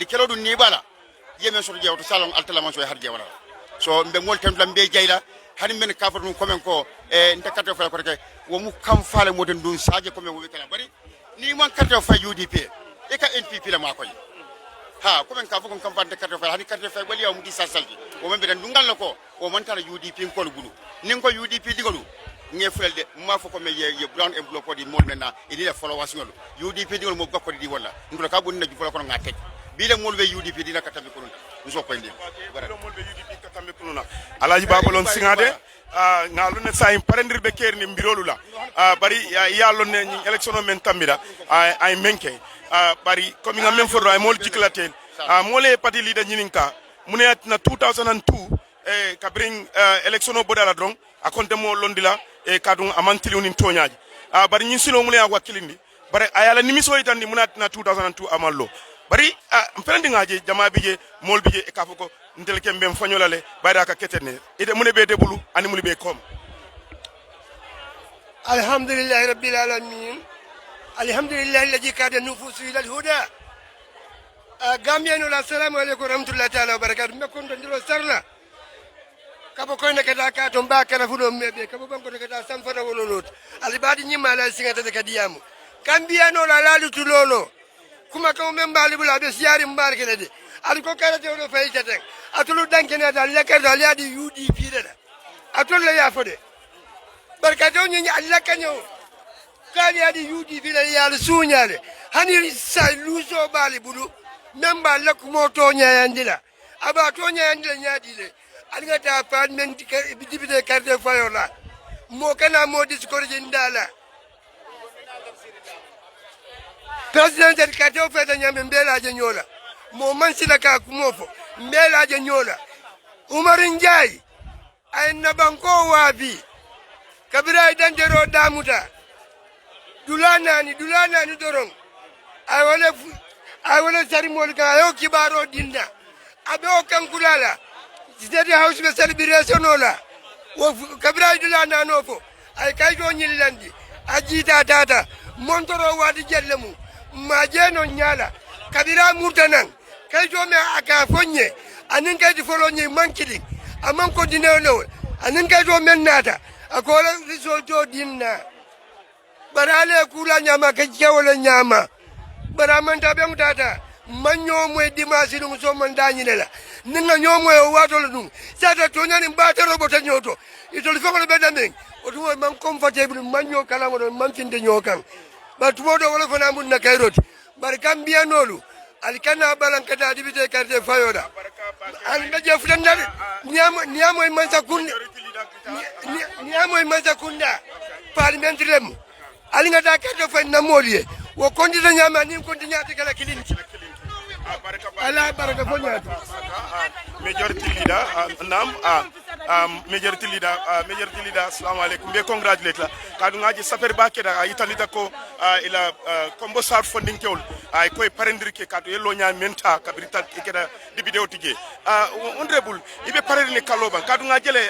kelo du ni bala yemen so jewto salon altalaman so harje wala so mbe mol tan lambe jeyla hani men kafar dum komen ko nte kato fa ko rek wo mu kam faale moden dun saaje komen wo kala bari ni man carte fa UDP e ka NPP la makoy ha ko men ka fo kon campagne de carte fa hani carte fa wali mu di sasaldi o men be dan dungal lako o man tara UDP ko gulu nin ko UDP digolu nge fulelde ma fo ko me ye brown and block di mol mena idi la followers ngol UDP digol mo bakko di wala ngol ka bonni na ju ko ngate bile mol be UDP dina katambe ko nso ko ndi bile mol be UDP katambe ko nuna alaji babalon singade ngalu ne say parendir be kerni mbirolu la bari yallo ne election men tambira ay menke bari ko mi ngam foro ay mol jiklaten mole parti leader nyininka munet na 2002 ka bring election bodala dron akonte mo londila e kadun amantili unin toñaji bari nyin silo mule ak wakilindi bari ayala nimiso itandi munat na 2002 amallo bari mpendi ngaji jama bije mol bije e kafuko ntel kembe mfanyolale bari aka ketene ide mune be debulu ani muli be kom alhamdulillah rabbil alamin alhamdulillah alladhi kada nufusu ila alhuda gambiyanu assalamu alaykum warahmatullahi ta'ala wabarakatuh mekon ndiro sarla kabo koyna kata ka to mbaka fudo mebe kabo banko kata samfana wololot alibadi nyima la singata de kadiyamu gambiyanu la lalu tulono kuma ko membali bula be siari mbarke de aliko kala te do fay tete atulu dankene da lekar da liadi UDP de atul la yafode barkato nyi alla kanyo kali adi UDP de yal sunyale hani sai luso bali bulu memba lakumo to nyayandila aba to nyayandila nyadile alga ta apartment dibide carte fayola mo kana mo discourage ndala president del carte o feta nyambe mbela je nyola mo mansila ka kumofo mbela je nyola Umar Njai ay na banko wabi kabira dandero damuta dulana ni dorong ay wala sari mol ka yo kibaro dinda abe o kankulala State House be celebration ola wo kabira dulana nofo ay kaydo nyillandi ajita tata montoro wadi jellemu majeno nyala kabira murtanan kaydo me aka fonye anin kaydi folonye mankidi amman ko dinelo anin kaydo men nata akola risolto dinna barale kula nyama ka jawla nyama baramanta be mutata manyo moy dimasi dum so man dañinela ninga nyomo e wato dum sata to nyani mbata robota nyoto itol foko be damen o dum man comfortable manyo kala mo man finde nyokan ba tumodo wala fana mun na kairoti bar kambiya nolu alkana balankata dibite carte fayoda an daje futandal niamo e mansa kunde niamo e mansa kunda parliamentary lem alinga da carte fay na molié wo kondita nyama ni kondinyati kala kilini ala baraka fonyati majority leader majority leader assalamu alaikum be congratulate la kadu ngaji safer bakeda italita ko ila combo sar funding kewol ay koy parendir ke kadu yello nya menta kabrita keda di video tige honorable ibe parendir kaloba kadu ngajele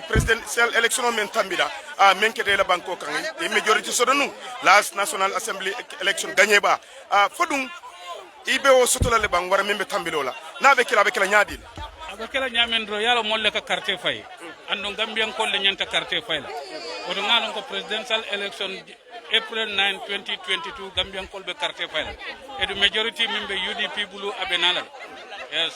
president election men tambida menkete la banko kan e majority sodonu last national assembly election gagné ba fodum ibe o sotola le bang wara membe tambilola na be kila nyaadil abe kila nyamen ro yalo molle ka carte fay ando gambian ko le nyanta carte fay la oto ngalon ko presidential election April 9 2022 gambian ko be carte fay la e du majority membe UDP bulu abenala yes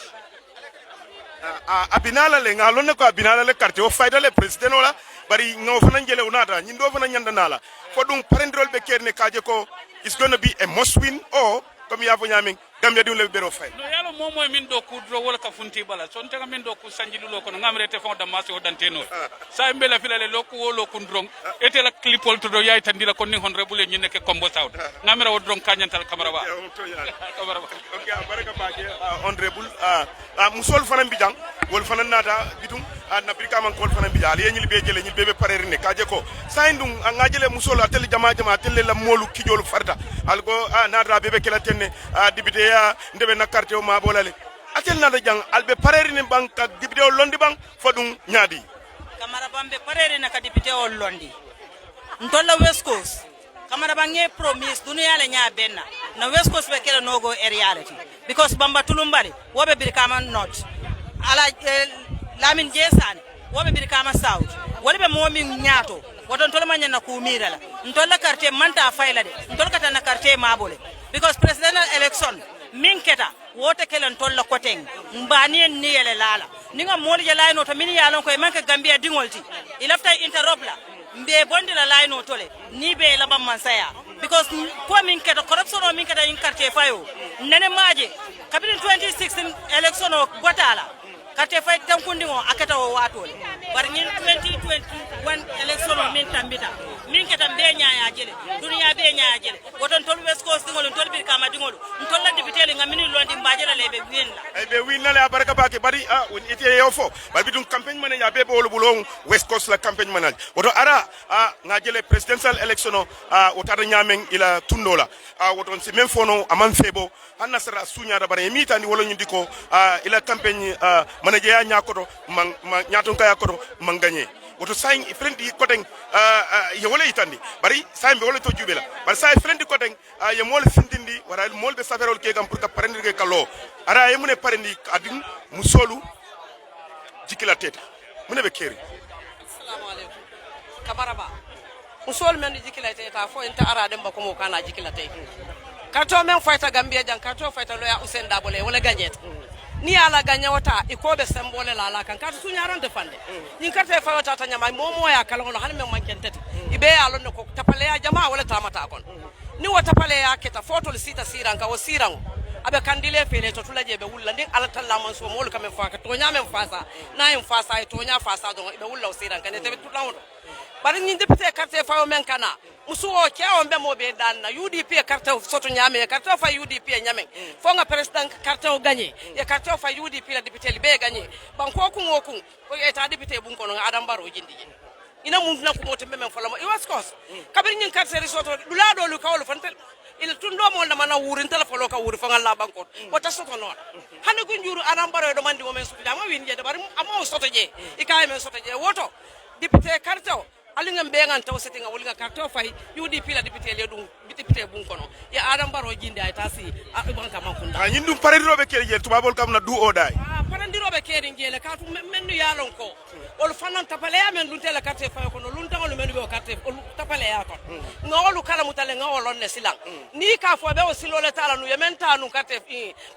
abinala le ngalon ko abinala le carte o fayda le president wala bari ngo fana ngele unata nyindo fana nyanda nala fodum parendrol be kerne kaje ko is going to be a must win or comme ya nyaming Gambia dum le bero fay no yalo momo min do ku dro wala ka funti bala son taga min do ku sanjilu lo ko ngamre te fon da masse o danteno sa mbela filale lo ko wolo ku ndrong ete la clipol to do yaay tandila ko ni honorable ñi nek combo saud ngamra o drong kanyantal camera ba camera ba okay baraka ba ke honorable musol fana mbijang wol fana nata bitum na brika man ko fana mbijal ye ñi be jele ñi bebe parerine kaje ko sayndum ngajele musol atel jama tel la molu kijolu farda algo nata bebe kala tenne dibite ya ndebe na carte o ma bolale atel na da jang albe pareri ne banka dibide o londi bang fodum nyaadi kamara bambe pareri na ka dibide o londi ntolla west coast kamara bange promise dunia le nya benna na west coast be kala no go reality because bamba tulumbali wobe bir kama not ala lamin jesani wobe bir kama saud wala be momi nyaato wadon tole manya na kumira la ntolla quartier manta fayla de ntol kata na quartier mabole because presidential election min keta wote kelen tolla koteng mbani en ni yele lala ninga moli je layno to min yalon ko e manka gambia dingolti ilafta interrupt la mbe bondi la layno tole ni be la bam man saya because ko min keta corruption o min keta in quartier fayo nene maje kabin 2016 election o gotala quartier fay tankundi o akata o watole bar ni 2021 election o min tambita min keta be nyaaya jele duniya be nyaaya jele woton tol west coast ngol tol bir kama dingol tol la dibitele ngamini londi mbajela lebe winna ay be winna le baraka bake bari won ite yofo bal bidum campagne manager ya be bolu bulong west coast la campagne manager woto ara nga jele presidential election o wotata nyamen ila tundola woton si même fono aman febo hanna sara sunya da bare mi tandi wolo nyindi ko ila campagne manager ya nyakoto man nyaton kaya koto man gagner woto sain frendi koteng ye wala itandi bari sain be wala to jubela bari sai frendi koteng ye mol findindi wara mol be saferol ke gam pour ka parendi ke kalo ara ye mune parendi adin musolu jikila teta mune be keri assalamu alaikum kamaraba musol men jikila teta fo enta ara dem ba ko mo kana jikila teta karto men fayta gambia jan karto fayta loya usen dabole wala gagnet ni ala ganya wata ikobe sembole la ala kan kata sunya ran defande ni kata fa wata tanya mai momo ya kala no hanme mankentati ibe ya lon ko tapale ya jamaa wala tamata kon ni wata pale ya keta foto sita siran ka wasiran abe kandile fele to tulaje be wulla ndin ala talla man so mol kamen fa ka to nya men fasa na en fasa to nya fasa do be wulla wasiran kan te tulawo bari ni député carte fa o men kana musuo ke on be mo be dan na UDP carte soto nyame carte fa UDP nyame fo nga president carte o gagné e carte fa UDP la député li be gagné banko ku ngokun ko eta député bun ko no adam baro jindi ina mun na ko mote men fo la i was cause kabir nyin carte soto dula do lu kawlu fantel il tundo mo na mana wurin tele fo lo ka wuri fa nga la banko wata soto non hani ku njuru adam baro do mandi mo men sufi dama win je de bari amo soto je i kay men soto je woto député carte alinga mbengan taw settinga wulinga karto fay UDP la député le dum député bun kono ya adam baro jinde ay tasi banka makunda nyindum paredirobe kele je tubabol kam na du o day parandirobe kede ngele ka tu mennu yalon ko ol fanan tapale ya men dun tele carte fay kono lun tangol menu be carte ol tapale ya ko ngolu kala mutale ngolon ne silang ni ka fo be o silole tala nu yementa nu carte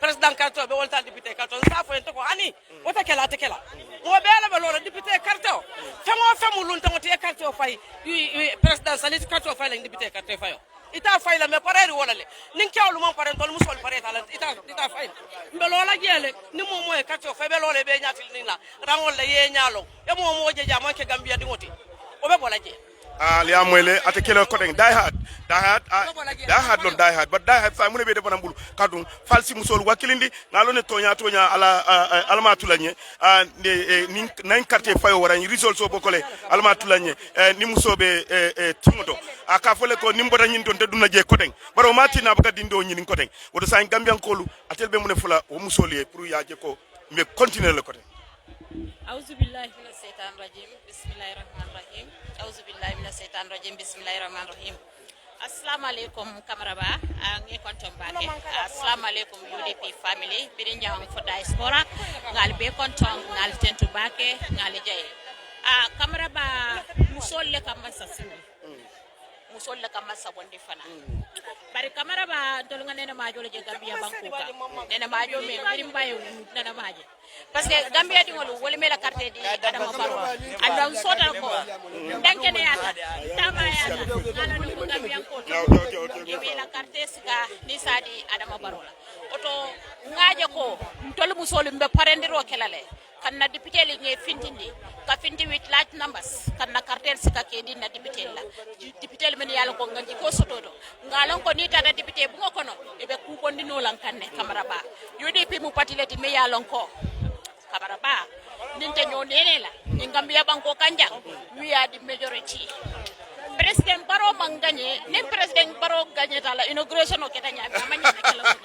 president carte be wolta député carte sa fo ento ko hani wota kala te kala mo be la be lo député carte famo famu lun tango te carte fay president salit carte fay la député carte fay ita fay la me pareri wala le nin kawlu mon pare tol musol pare tala ita fay be lola jele ni mo moy carte fay be lolé be nyatil ni la rangol le ye nyalo e mo mo je jama ke gambia dingoti o be bola je li amwele ate kele ko den die hard lon die hard but die hard fa mune be de bonambul kadum falsi musol wakilindi ngalo ne tonya ala alma tulanye ni nan quartier fayo wara ni result so bokole alma tulanye ni musobe timoto aka fole ko nimboda nyin don te duna je ko den baro matina baka dindo nyin ko den wodo sa gambian kolu atel be mune fula o musolier pour ya je ko me continuer le côté Auzu billahi minash shaitanir rajim. Bismillahir rahmanir rahim. Auzu billahi minash shaitanir rajim. Bismillahir rahmanir rahim. Assalamu alaikum kamaraba ngi kontom bake. Assalamu alaikum UDP family. Bidin jawang for diaspora. Ngal be kontom ngal tentu bake ngal jaye. Kamaraba musolle kamasa simi. Musolle kamasa bondi fana. Bari kamaraba dolunga nena majo le Gambia bankuka. Nena majo me birim bayo nena majo. Parce que Gambia di ngolu wole mela carte di adama barwa andam sota ko dankene yata tama yata ala no Gambia ko di mela carte sika ni sadi adama barwa oto ngaje ko tol musol mbe parendiro kelale kan na député li ñe fintindi ka finti with large numbers kan na carte sika ke di na député la député men yalla ko nganji ko sotodo ngalon ko ni tata député bu ko no e be ku bondino lan kanne camaraba UDP mu patileti me yallon ko kabaraba ninte nyonene la ngambia banko kanja we are the majority president baro manganye ne president baro ganye tala inauguration o ketanya amanya na kala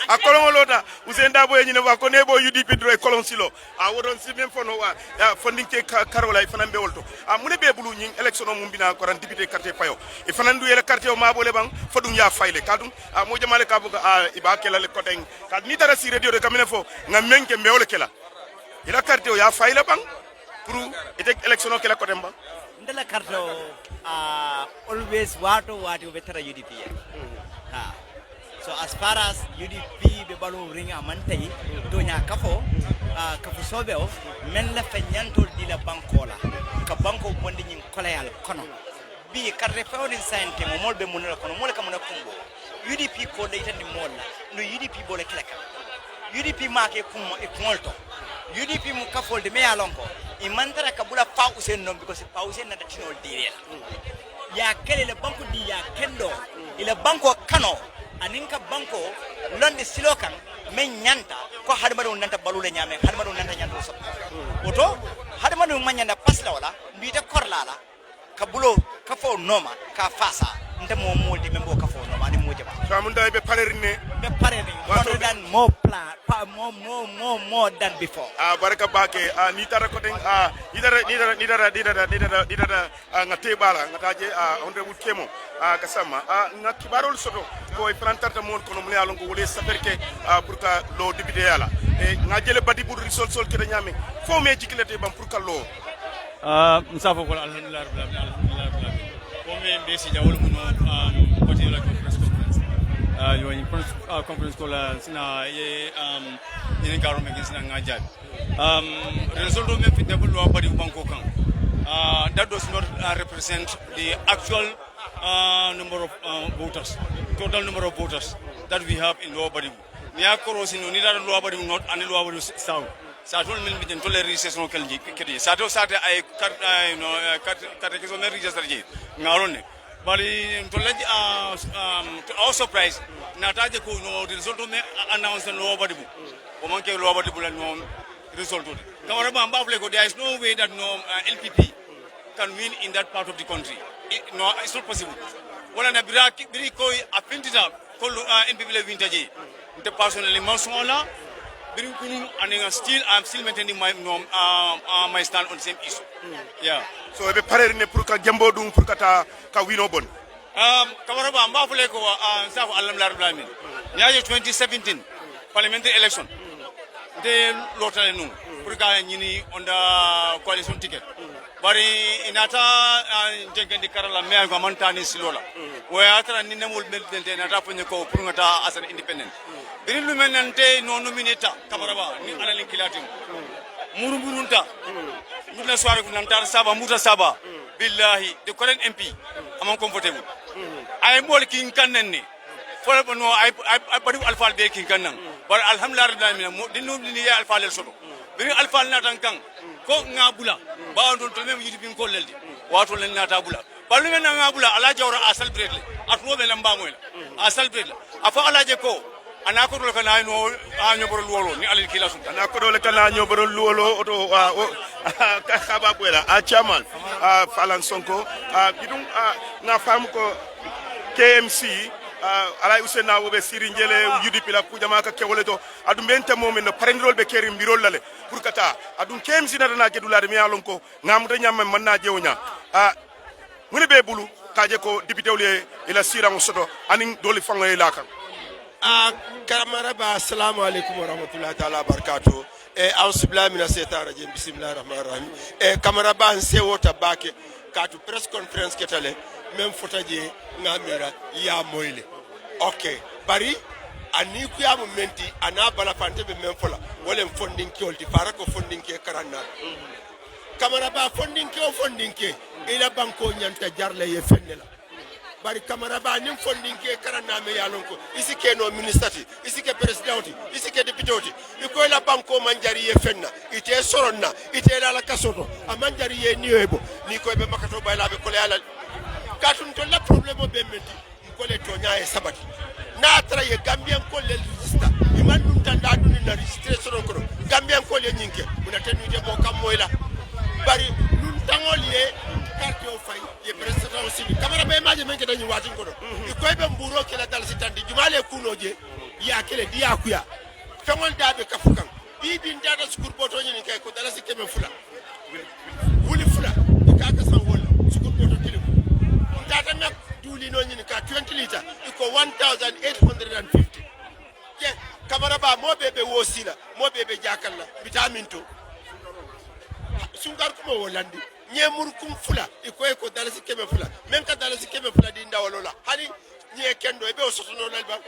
a kolon lota usenda boye nyine ba ko ne bo UDP dro kolon silo a wodon si même fono wa funding ke karola fana be wolto a mune be bulu nyin election o mumbina ko ran député carte fayo e fana ndu yele carte o ma bole bang fodum ya fayle kadum a mo jamale ka buga iba kala le koten kad ni tara si radio de kamene fo ngamenke mbewle kala ila carte o ya fayle bang pour ite election kala ko demba ndela karto always wato be tara UDP ha so as far as UDP be balu ringa mantai to nya kafo kafo sobe o men la fanyantol dila bankola ka banko bondi nyin kolayal kono bi karre fawni sante mo molbe munala kono mole kamuna kumbo UDP ko de tan molla no UDP bole kleka UDP make kumo e kumolto UDP mu kafolde me alonko e mantara kabula pa usen non because pa usen na datinol dire ya kele le banko di ya kendo ila banko kano aninka banko londe silokan men nyanta ko hadmadu nanta balule nyame hadmadu nanta nyanta so oto hadmadu manyanda pasla wala mbite korlala kabulo kafo noma ka fasa nte mo moldi membo kafo noma ni moje ba so amunda be palerine rather than more plan more than before baraka bake ni tara ko den nidara ngate bala ngataje onde wutkemo kasama na kibarol soto ko e plantarta mon kono mle alon ko wole saperke pour ka lo député yala e ngajele badi pour risol sol ke nyame fo me jikilete bam pour ka lo msafo ko alhamdulillah ko me be si jawol muno côté la press conference yo ni conference ko la sina ye ni garo me gis na ngajab result of me fit de lo badi banko kan that does not represent the actual number of voters, total number of voters that we have in Lower Badibu. We are crossing no neither Lower Badibu North and Lower Badibu South. Saturday will be gentle recession kelji kedi. Saturday I category register je. Ngarone. But to our surprise, Nataje ko no result me announced in Lower Badibu. Omanke Lower Badibu no result. Kamaraba Mbafle ko there is no way that no LPP can win in that part of the country. No, it's not possible. Wala na biraki biriko apintita ko NPP le vintage. The personally monsola birikunu and I'm still maintaining my my stand on the same issue. Yeah. So e be parere ne pour ka jambo dum pour ka wino bon. Kamaraba mbafule ko safu Allah la rabbil alamin. Nyaje 2017 parliamentary election. De lotale nu pour ka nyini on the coalition ticket. Bari inata jengendi karala me ko mantani silola waya tara ni nemul melte nata fonye ko pour ngata as an independent birilu menante no nominata kabaraba ni analin kilatim murumurunta mutla soare ko nantar saba muta saba billahi de kolen MP amon comfortable ay mol kin kannenni fole no ay bari alfal be kin kannan bar alhamdulillah rabbil alamin dinu ni ya alfal soto biri alfal natan kan ko ngabula ba don to mem yidi bin ko lelde wato len nata bula balu men ngabula ala jawra asal bredle atno be lamba moy asal bredle afa ala je ko ana ko dol kana no anyo borol wolo ni alil kila sun ana ko dol kana anyo borol wolo oto ka khaba bwela a chairman Falan Sonko bidum na fam ko KMC ala usena wobe sirinjele UDP la kujama ka kewole to adum benta momen no parendrol be kerim birol lale pour kata adum KMC na dana kedulade mi alon ko ngamuta nyam man na jewnya muni be bulu kaje ko député wole ila sirango soto anin doli fango e lakan kamaraba assalamu alaikum wa rahmatullahi ta'ala barakatuh auzubillahi minash shaitanir rajim bismillahir rahmanir rahim kamaraba nse wota bake katu press conference ketale même fotaje ngamira ya moyle okay bari ani ku ya momenti ana bala fante be même fola wala funding ki olti para ko funding ki karanna kamaraba funding ki ila banko nyanta jarle ye fennela bari kamaraba nim funding ki karanna me yalon ko isi ke no ministati isi ke presidenti isi ke deputy iko ila banko manjari ye fenna ite soronna ite la kasoto amanjari ye niwebo ni ko be makato bayla be ko yala katun to la problème be meti ko le to nyaa e sabati na tra ye gambien ko le lista iman dum tanda dun na registration ko gambien ko le nyinke muna tenu je mo kam moyla bari dun tangol ye carte o fay ye president aussi kamara be maje men ke dañu watin ko do ko be mburo ke la dal sitandi jumale kunoje ya kele dia kuya fengol dabe kafukan bibi ndada sukur boto nyini kay ko dala sikeme fula wuli fula ka ka san wol sukur boto kele tata nak duli no nyini ka 20 liter iko 1850 ye kamara ba mo bebe wosila mo bebe jakalla vitamin to sungar kuma wolandi nye murkum fula iko dalasi keme fula men ka dalasi keme fula di ndawalola hani nye kendo ebe osotono nalba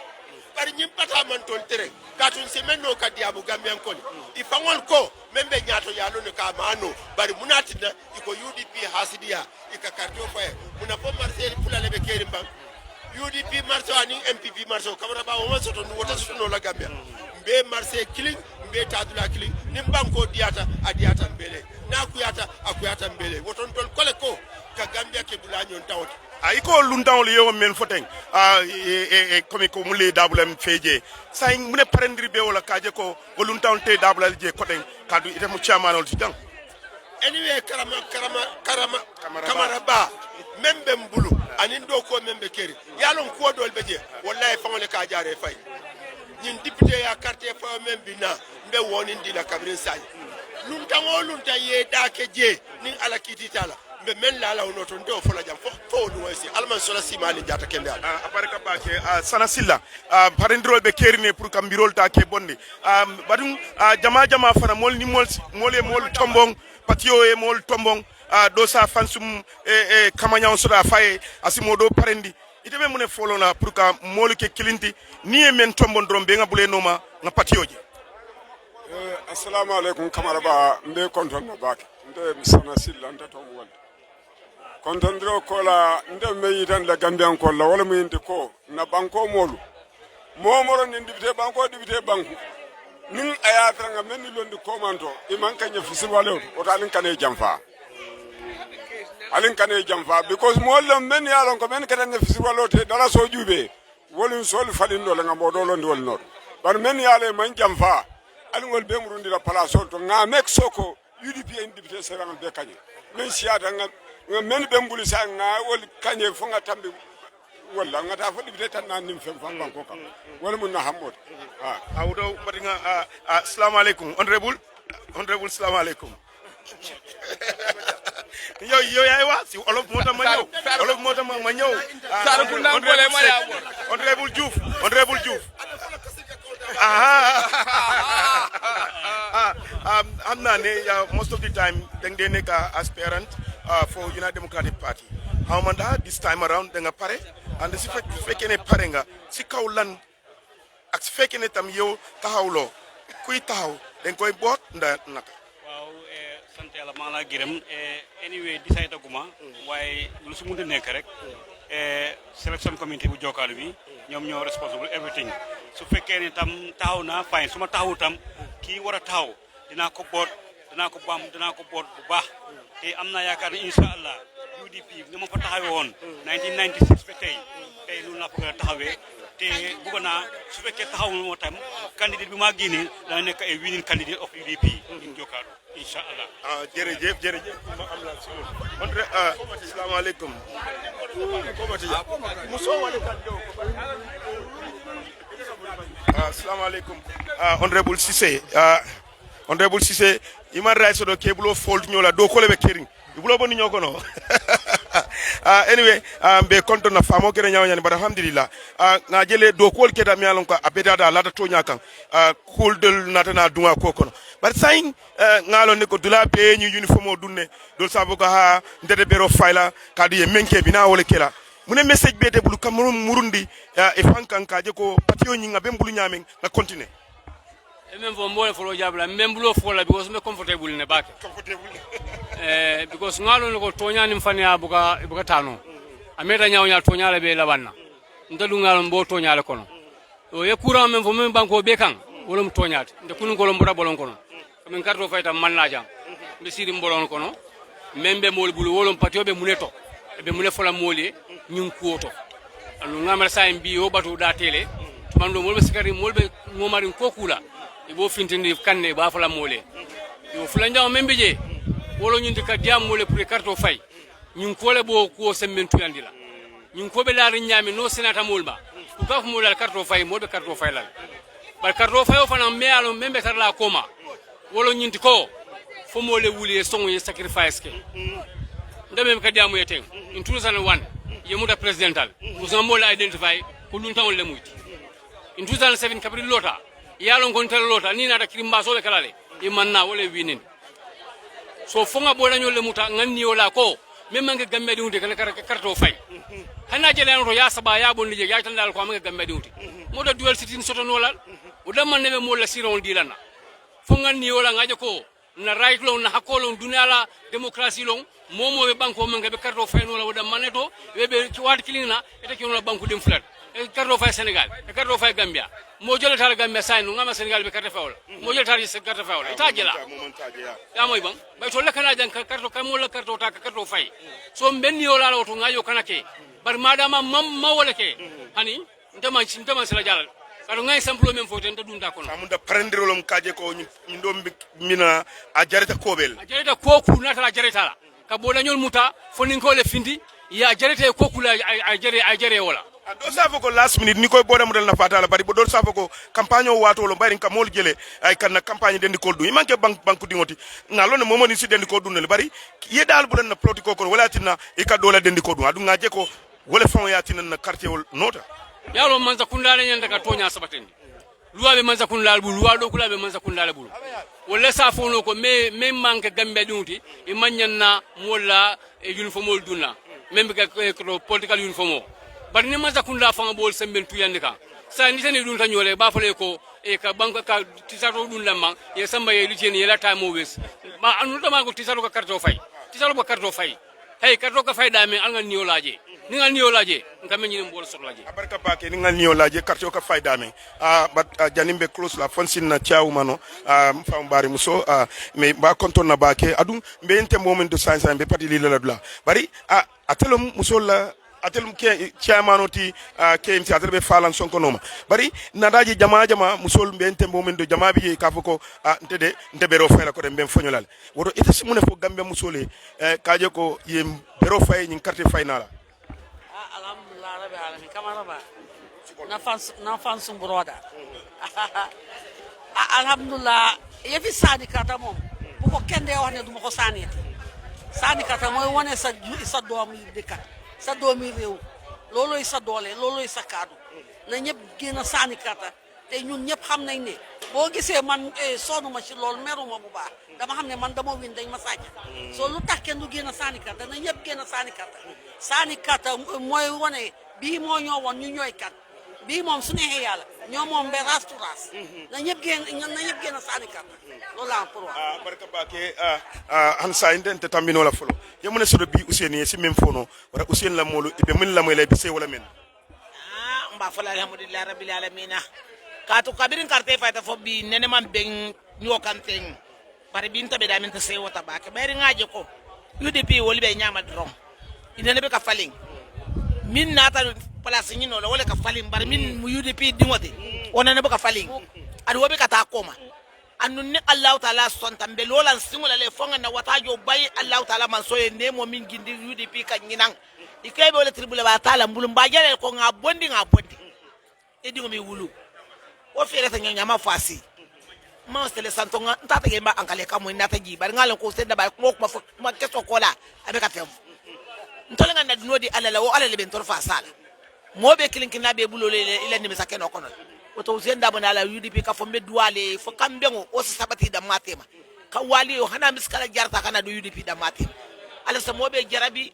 bari nyim pata man tol tere katun semenno ka diabu gambian koli ifangol ko membe nyato yalo ne ka mano bari munatina iko UDP hasidia ika kardio fa muna po marcel fula lebe keri bang UDP marso ani MPP marso kamara ba o soto no wota soto la gambia mbe marse killing mbe tadula killing nimbanko diata adiata mbele na akuyata mbele woton tol kole ko ka gambia ke bulanyo tawti iko lundaw le yo men foteng comme ko mule dabulem feje say mune parendri be wala kaje ko lundaw te dabulal je koten kadu ite mu chairman ci dang anyway kamara ba membe mbulu anin do ko membe keri yalon ko dol beje wallahi fangole ka jare fay ñin député ya carte fa membe na mbe wonin dila kabrin say lunta ye da ke je nin ala kititala be men la wono to ndo fola jam fo do wasi alman sola simali jata kende ala apareka ba ke sana silla parendrol be kerine pour kam birol ta ke bonde badum jama fana mol ni mol tombong patio e mol tombong do sa fansum kamanyaw soda faye asimo do parendi ite me mune folo na pour ka mol ke kilinti ni e men tombon drom be ngabule noma nga patioje assalamu alaikum kamaraba mbe konton na bak nde sana silla nda to wal konton dro kola nde me yitan la gambian ko la wala mu yinde ko na banko molu momoro ni dibite banko nin ayatra nga men londi komanto iman kanya fisil wale o talin kane jamfa alin kane jamfa because mollo men yalon ko men kane fisil wale te dala so jube wolin sol falin do la nga modo londi wol nor bar men yale man jamfa alin wol be murundi la place to nga mek soko UDP en député serangal be kanye men siata nga men be mbuli sa nga wol kanye fo nga tambi wala nga ta fo député tan nan nim fem fam banko kam wala mun na hamod awdo badinga assalamu alaikum honorable assalamu alaikum yo yaay wa si olof mota ma ñew sar ku ndam bolé ma ya honorable Diouf I'm not most of the time they make as parent for United Democratic Party. How manda this time around they pare and the fake ne parenga si kawlan ak fake ne tam yow taxawlo kuy taxaw dañ koy bot nda nak waaw sante yalla ma la gërem anyway decide aguma way lu su mu nek rek selection committee bu jokalu bi ñom ñoo responsible everything su fekkee ne tam taxaw na fine suma taxaw tam ki wara taxaw dina ko boot bu baax te amna yaakaar ni inshallah UDP ni ma fa taxawé won 1996 ba tay lu na ko taxawé te bëgg naa su fekkee taxaw mo tam candidate bi ma génné da nek ay winning candidate of UDP in Jokalu inshallah jërëjëf ma am la sunu assalamu alaykum assalamu alaykum honorable Cissé human rights do kebulo fold nyola do ko lebe kering ibulo boni nyoko no anyway be konto na famo kere nyawnya ni bara alhamdulillah na jele do ko keda mi alon ko abeda da lata to nyakan kul del natana dunga ko kono bar sain ngalo ne ko dula be ñu uniforme dunne do sabo ko ha ndede bero fayla kadi e menke bina wole kela mune message be de bulu kamurum murundi e fankan kaje ko patio nyinga be mbulu nyamen na continue même fo mbole fo jabla même bulo fo la because me comfortable ne baake because ngalo ko tonya nim fania buka tano ameta nyawnya tonya la be la banna ndalu ngalo mbo tonya la kono o ye courant même fo même banko be kan wala mu toñaate nde kunun ko mbura bolon kono min karto fayta man la jam be sidi mbolon kono membe mol bulu wolon patiobe muneto be mune fola moli nyun kuoto alu ngamara sa mbi o batu da tele mando molbe sikari molbe ngomarin kokula ibo fintindi kanne ba fola mole yo fulanja membe je wolo nyundi ka diam mole pour karto fay nyun ko le bo ko semmentu yandila nyun ko be laari nyami no senata molba ko ka fu molal karto fay molbe karto fay la bar karto fay o fana me alo membe tar la koma wolo nyinti ko fo mole wuli songo ye sacrifice ke ndame ka diamu yeten in 2001 ye muda presidential musa mole identify ko dun tawol le muyti in 2007 kabri lota yalon kon tel lota ni na da kirimba so le kalale e manna wole winin so fonga bola nyol le muta nganni wala ko même nga gamme di hunde kana karto fay hana jele no ya saba ya bon lije ya tan dal ko ma gamme di hunde mo do dual sitin soto nolal o damman ne be mo la siron dilana fonga ni wala ngaje ko na right lo na hakolo dunala demokrasi lo momo be banko man be karto fay no la wada maneto be ci wat kilina ete ki no banko dem flat e karto fay Senegal e karto fay Gambia mo jole tar Gambia say no ngama Senegal be karto fay mo jole tar karto fay ita jela ya moy bang bay to la kana jan karto kam mo la karto ta karto fay so benni wala la to ngajo kanake bar madama ma wala ke hani ndama sala jalal kado ngay samplo men fote nda dunda kono amunda prendere lom kaje ko ndo mina a jareta kobel a jareta koku nata a jareta la ka boda nyol muta fonin ko le findi ya jareta koku la a jare wala do safo ko last minute ni koy boda model na fatala bari bo do safo ko campagne o wato lo bari kam mol jele ay kan na campagne dendi ko du manke banku dingoti na lo ne momo ni si dendi ko du ne bari ye dal bu den na protocole ko wala tinna e ka do la dendi ko du adu ngaje ko wala fon ya tinna na quartier wol nota yalo manza kundale nyanda ka tonya sabatendi luwa be manza kundale bulu luwa do kula be manza kundale bulu wala sa fono ko me manke gambe dunti e manyanna molla e uniform dunna membe ka ko political uniform bari ni manza kunda fanga bol sembel tuyande ka sa ni tane dun tanyole ba fole ko e ka banka ka tisato dun lamma e samba ye liteni yela ta mo wes ma anu to ma ko tisato ka karto fay hey karto ka fay dame al nga niolaje ni ngal niolaje ngam ñi mbol soxlaje abarka bake ni ngal niolaje karto ka fay dame but janimbe close la fonsin na tiaw mano fa mbari muso me ba konton na bake adu be ente moment de science be pati li la dula bari atelum muso la atelum ke chairman ti KMC atel be falan sonko noma bari nadaji jama musol be ente moment de jama bi ka foko nte bero fay la ko dem foñolal wodo ite simune fo gambe musole kaje ko yem bero fay ñin carte finala alhamdulillah rabbil alamin kamara ba na fan sun broda alhamdulillah yefi sadi kata mom bu ko kende wax ne duma ko sani kata moy wone sa doom yi dekat sa doomi réew looloy sa doole looloy sa kaddu na ñëpp gën a sànni kata te ñun ñëpp xam nañ ne boo gisee man sonuma ci loolu meruma bu baax dama xam ne man dama win dañ ma sàcc soo lu tax kenn du gën a sànni kata na ñëpp gën a sànni kata mooy wane bii moo ñoo woon ñu ñooy kat bii moom su neexee yàlla ñoo moom be ras to ras na ñëpp gën a sànni kata loolu laa pour wax barka bake han sa indente tambino la folo yamune sodo bi Ouseni si même fono wara Ouseni la molo ibe min la moy lay bi se wala men mba fala alhamdulillah rabbil alamin katu kabirin karte fayta fo bi nene man ben nyokanteng bare bin tabe da min ta se wata bake bayri ngaje ko UDP woli be nyama drom inene be ka falling min nata place ni no wala ka falling bare min mu UDP dingote onane be ka falling adu wobe ka ta koma annunni Allah ta'ala son tambe lolan singula le fonga na watajo bay Allah ta'ala man soye nemo min gindi UDP kan nginan ikay be wala tribule ba ta'ala mbulum ba jale ko nga bondi e dingo mi wulu o fere ta nyama fasi ma stele santo nga tata ge ma ankale kamo nata ji bar ngalo ko sedda ba ko ma keso kola abe ka tem ntole nga na dunodi alala wo alala ben torfa sala mo be kilinkina be bulole ile ni misake no kono oto zenda bana la UDP ka fo medwale fo kambengo o sabati da matema ka wali o hana miskala jarta kana do UDP da matema ala sa mobe jarabi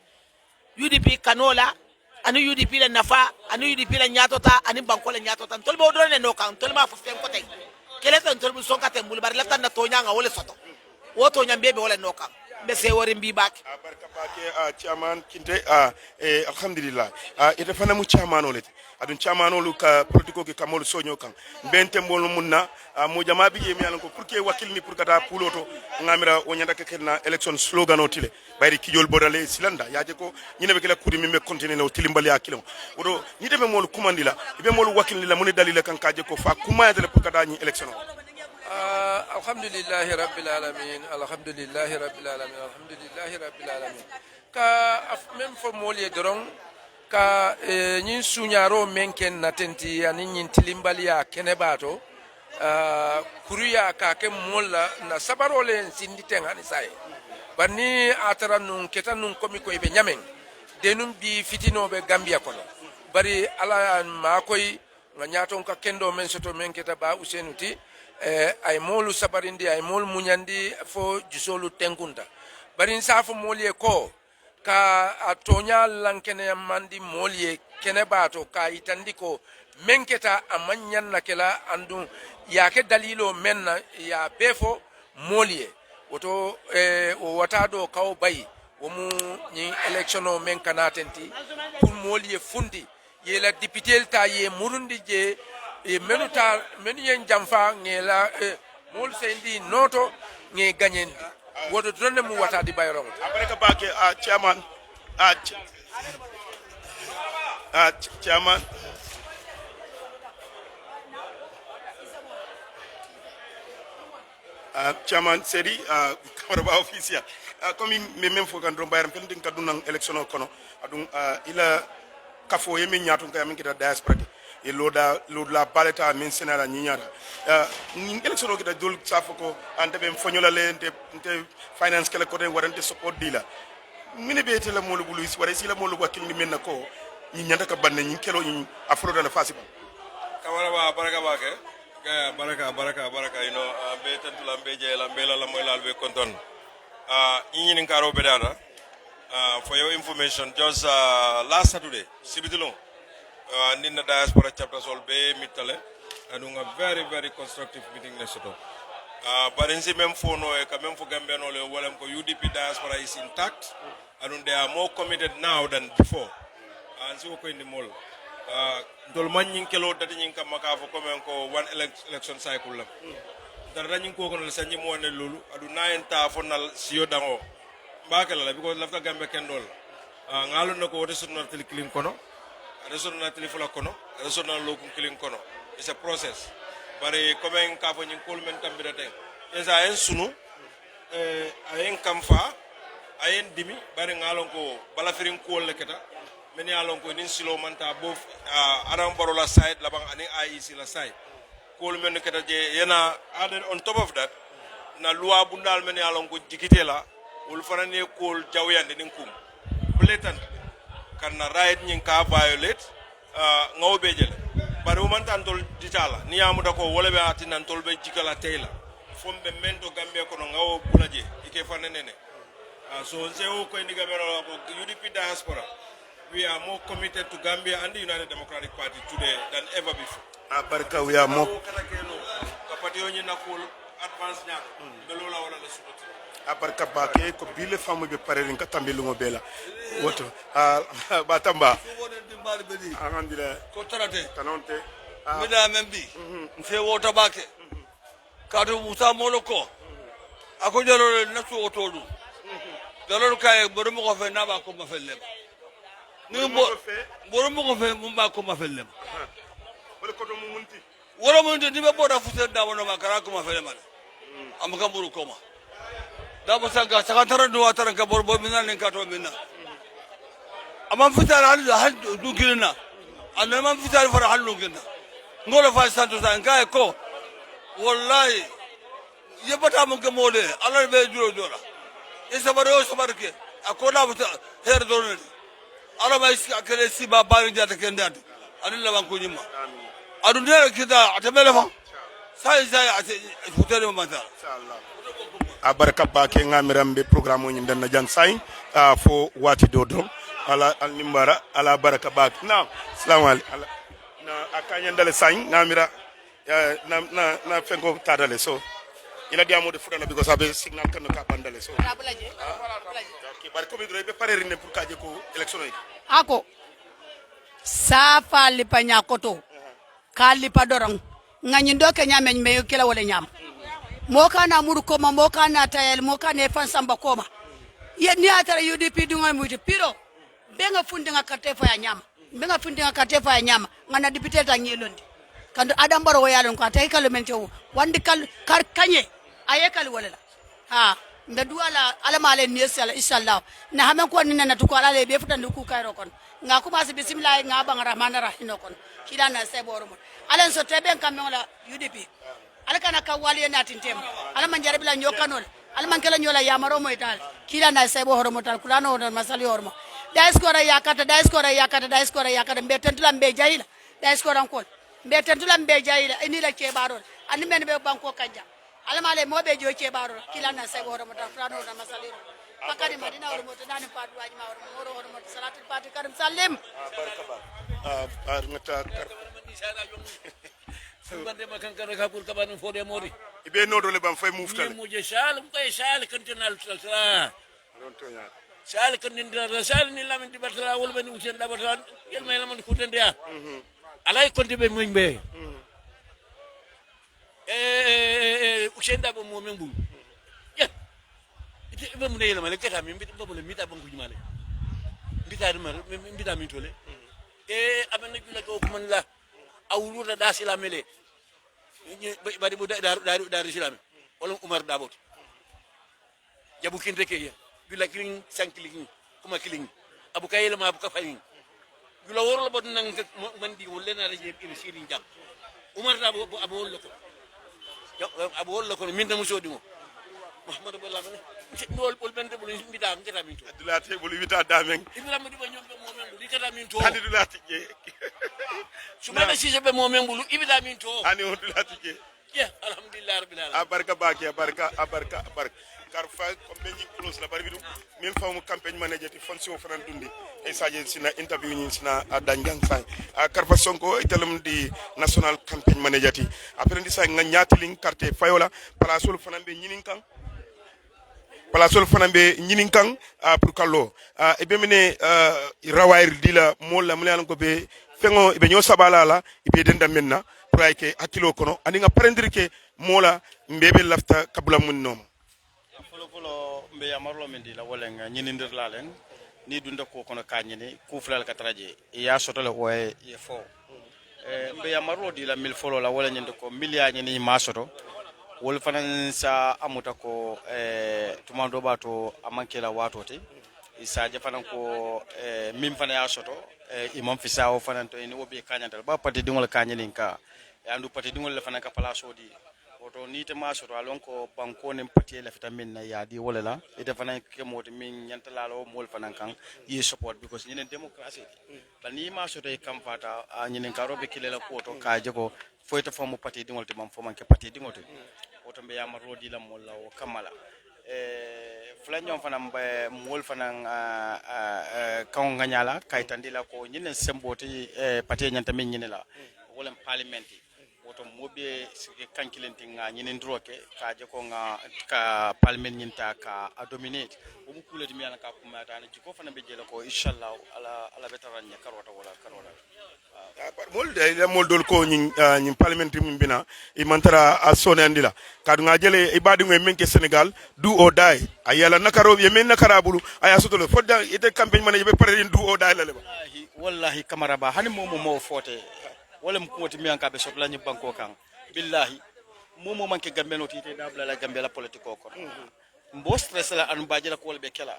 UDP kanola anu UDP la nafa anu UDP la nyatota ani banko la nyatota tolbe o do ne no kan tolma fo fen ko tay kele tan tolbe son katem bul bar laftan na tonya nga wala soto woto nyambebe wala no kan be se wori mbi bak barka bake chairman kinte alhamdulillah ite fana mu chairman olete adun chairman olu ka politiko ke kamol soño kan bente mbol munna mo jama bi yemi alan ko pour que wakil ni pour kata puloto ngamira wonyanda ke kelna election slogan o tile bayri kijol bodale silanda yaje ko nyine be kala kudi mimbe continue no tilimbali akilo wodo ni debe mol kumandila ibe mol wakil ni la moni dalile kan kaje ko fa kuma yadele pour kata ni election alhamdulillahi rabbil alamin alhamdulillahi rabbil alamin alhamdulillahi rabbil alamin ka même fo molié doron ka ñin suñaro menken natenti ani ñin tilimbaliya kenebato kuruya ka ke molla na sabarole sinditen ani say bani atara nun ketan nun komi ko be nyamen denum bi fitino be Gambia kono bari ala ma koy nga nyaton ka kendo men soto men keta ba usenuti ay molu sabarindi ay mol munyandi fo jusolu tenkunda bari insafo molie ko ka atonya lankene mandi molie kene bato ka itandi ko menketa amanyan na kela andu yake dalilo menna ya befo molie woto o watado kaw bay womu ni election o men kanatenti pour molie fundi ye la député ta ye murundi je e menuta menu yen jamfa ngela mol sendi noto nge ganyendi woto donne mu wata di bayro abaraka bake chairman chairman chairman seri kamara official comme me même fo kan bayram ken din kaduna election kono adun ila kafo yemi nyatu ka min kita diaspora e loda baleta min senala nyinyara ni election kita dul safoko ante be fonyola le nte finance kala ko warante support dila mine be tele molu bulu is wara sila molu wakil ni menna ko ni nyanda ka banne ni kelo ni afro da fasiba kawara ba baraka ba ke baraka you know be tantula be je la be la moy la be konton ni ngaro be dada for your information just last Saturday sibitulong ninna diaspora chapter sol be mitale and a very very constructive meeting nesoto but in the même fono e quand même fo gambeno le wolam ko UDP diaspora is intact and they are more committed now than before and so ko indi mol dol manyin kelo dati nyin kam maka fo comme ko one election cycle la dara nyin ko kono sanyi mo ne lolu adu nayenta fo nal siyo dango bakala la because lafta gambe kendol ngalo nako wote sunna tel clean kono resonna telefona kono resonna lokum clean kono it's a process bare comme ka fo nyin kolmen tambira ten esa en sunu ayen kamfa ayen dimi bare ngalon ko bala firin kol le keta men yalon ko nin silo manta bof aram baro la side labang ani IEC la side kolmen keta je yana added on top of that na loi bundal men yalon ko jikitela wol fanane kol jawyande nin kum blatant kana right nyin ka violate ngawbe jele bare man tan tol ditala ni amuda ko wala be atinan tol be jikala tayla fombe mento gambe ko no ngawo bulaje ike fanene so on se o ko indiga bero ko UDP diaspora we are more committed to Gambia and the United Democratic Party today than ever before barka we are more party onye na ko advance nya belola wala la subati abarka bake ko bile famu be parerin ka tambelu ngo bela woto batamba alhamdulillah ko tarate tanonte mida membi mfe wota bake kadu musa moloko ako jalo nasu otodu jalo kay borom ko fe na ba ko ma fellem ni borom ko fe mum ba ko ma fellem wala ko to mum munti wala munti ni be boda fusen da wono makara ko ma fellem am ka buru ko ma da ba sanga sakantara do atara ka borbo minna nen ka to minna amam fitar hal du girna anam fitar fara hal du girna ngolo fa santo san kay ko wallahi yebata mo ke mole ala be juro jora isabaro sabarke akola buta her don ala ma iska kele siba bari jata kendat adilla ban ko nyima adu ne kita atamele fa sai ate futere mo mata inshallah abaraka bake ngamirambe programme nyi danna jan sain fo wati dodo ala nimbara ala baraka bak now assalamu alaikum na akanya ndale sain ngamira na fengo tadale so ila diamo de fudala because abe signal kan ka bandale so ki barko bi be parerine pour kaje ko election yi ako safa lipanya koto kalipa dorong ngani ndoke nyame meyo kila wole nyam moka na muru koma moka na tayel moka ne fansamba koma ye ni atara UDP dunga muti piro benga fundinga katefa ya nyama benga fundinga katefa ya nyama ngana dipiteta nyelondi kando adambaro yalon ko tay kalmente wandi kal kar kanye ayekal wala ha nda duwala alamale ni inshallah na hamen ko ni na to ala le be futan ku kayro kon nga kuma se bismillah nga bang rahman rahim kon kila na seboro mo alen so teben kamela UDP alkana kawali na tintem alaman jarabila nyokanol alaman kala nyola yamaro mo ital kila na sebo horomo tal kulano na masali horomo daiskora yakata mbetentula mbe jahila daiskora nkol mbetentula mbe jahila inila ke barol ani men be banko kanja alamale mo be jo ke barol kila na sebo horomo tal kulano na masali fakari madina wala mo tani fadu waji ma wala moro wala mo salatul fati karim sallim ngata bande makan kan ka pour kaban fo de mori ibe no dole bam fay muftal mo je shal ko shal kan tinal tala non to nya shal kan din shal ni lamin di batala wol ben usen da batala yel may lamin ko den dia alay kon be muñ be usen da bo mo men bul ya ite be mu ne la male kata mi mbita bo le mita bangu jumale mbita mi tole amana jula ko man la awluda da sila mele bari bu dar silami wala Umar Dabot jabu kinte ke ya bila kiling sankling kuma kiling abu kayela ma abu ka fayin bila wor la bod nang man di wolle na je ibe sirin jam Umar Dabot abu wol ko abu wol ko min tamu sodi mo Muhammad balla mane dol bol bende bol mbida ngata min to adulate bol wita damen ibra mo di ba ñom mo men di kata min to adulate je subana si be mo men bulu ibida min to ani adulate je ya alhamdulillah rabbil alamin abarka baki abarka karfa ko beñi close la bari dum min famu campagne manager ti fonction fran dundi e saje sina interview ni sina dangang sang karfa sonko itelum di national campaign manager ti après ndi sa nga ñaatiling carte fayola palasul fanambe ñinin kan palasol fana be ñinin kan pour kallo e be mene rawayr dila molla mun yalan ko be fengo be ñoo sabala la e be denda menna pour ay ke hakilo kono ani nga prendre ke mola mbebe lafta kabula mun nom folo mbe yamarlo men dila wala nga ñinindir la len ni dunda ko kono kañini ku fulal ka traje ya sotole ko e fo mbe yamarlo dila mil folo la wala ñinde ko milliard ni ma soto wol fanan sa amuta ko tumando bato amankela watote isa je fanan ko mim fana ya soto imam fisa o fanan to ni obi kanyandal ba pati dingol kanyelin ka andu pati dingol le fanan ka palaso di oto ni te ma soto alon ko banko nem pati le vitamin na ya di wala la ite fanan ke moti min nyantala lo mol fanan kan yi support because ni democracy ba ni ma soto e kam fata ni nen karobe kilela ko to ka je ko foyta fomu pati dingol te mam fo man ke pati dingol te oto be yama rodi la molla o kamala flanyon fana mbe mol fana kan nganyala kaytandila ko nyinen semboti pati nyanta min nyinela wala parliamenti woto mobe sike kankilenti nga nyinen droke ka je ko nga ka parliament nyinta ka dominate o bu kulati mi yana ka kuma ta ne ko fana be jela ko inshallah ala betaranya karwata wala karwata mol dol ko ñin parliament min bina e mantara a sone andila kadu nga jele e badi ngoy menke Senegal do or die ayala nakaro ye men nakara bulu aya sotolo fodda ite campagne manager be pare do or die la le wallahi kamara ba hani mo fote wala mo ti mi anka be sotla ñu banko kan billahi mo manke gambelo tite dabla la gambela politiko ko mbo stress la anu bajela ko be kala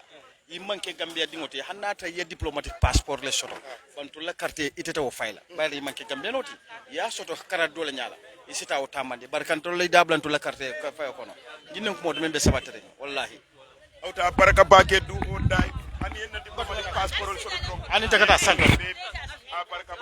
i manke gambia dingoti hanata ye diplomatic passport le soto bantu la carte itete o fayla bari manke gambia noti ya soto kara dole nyala isita o tamande barkanto lay dablantu la carte ko fay ko no jinne ko mo be sabatere wallahi awta baraka bake du o dai hani en diplomatic passport soto ani takata santo baraka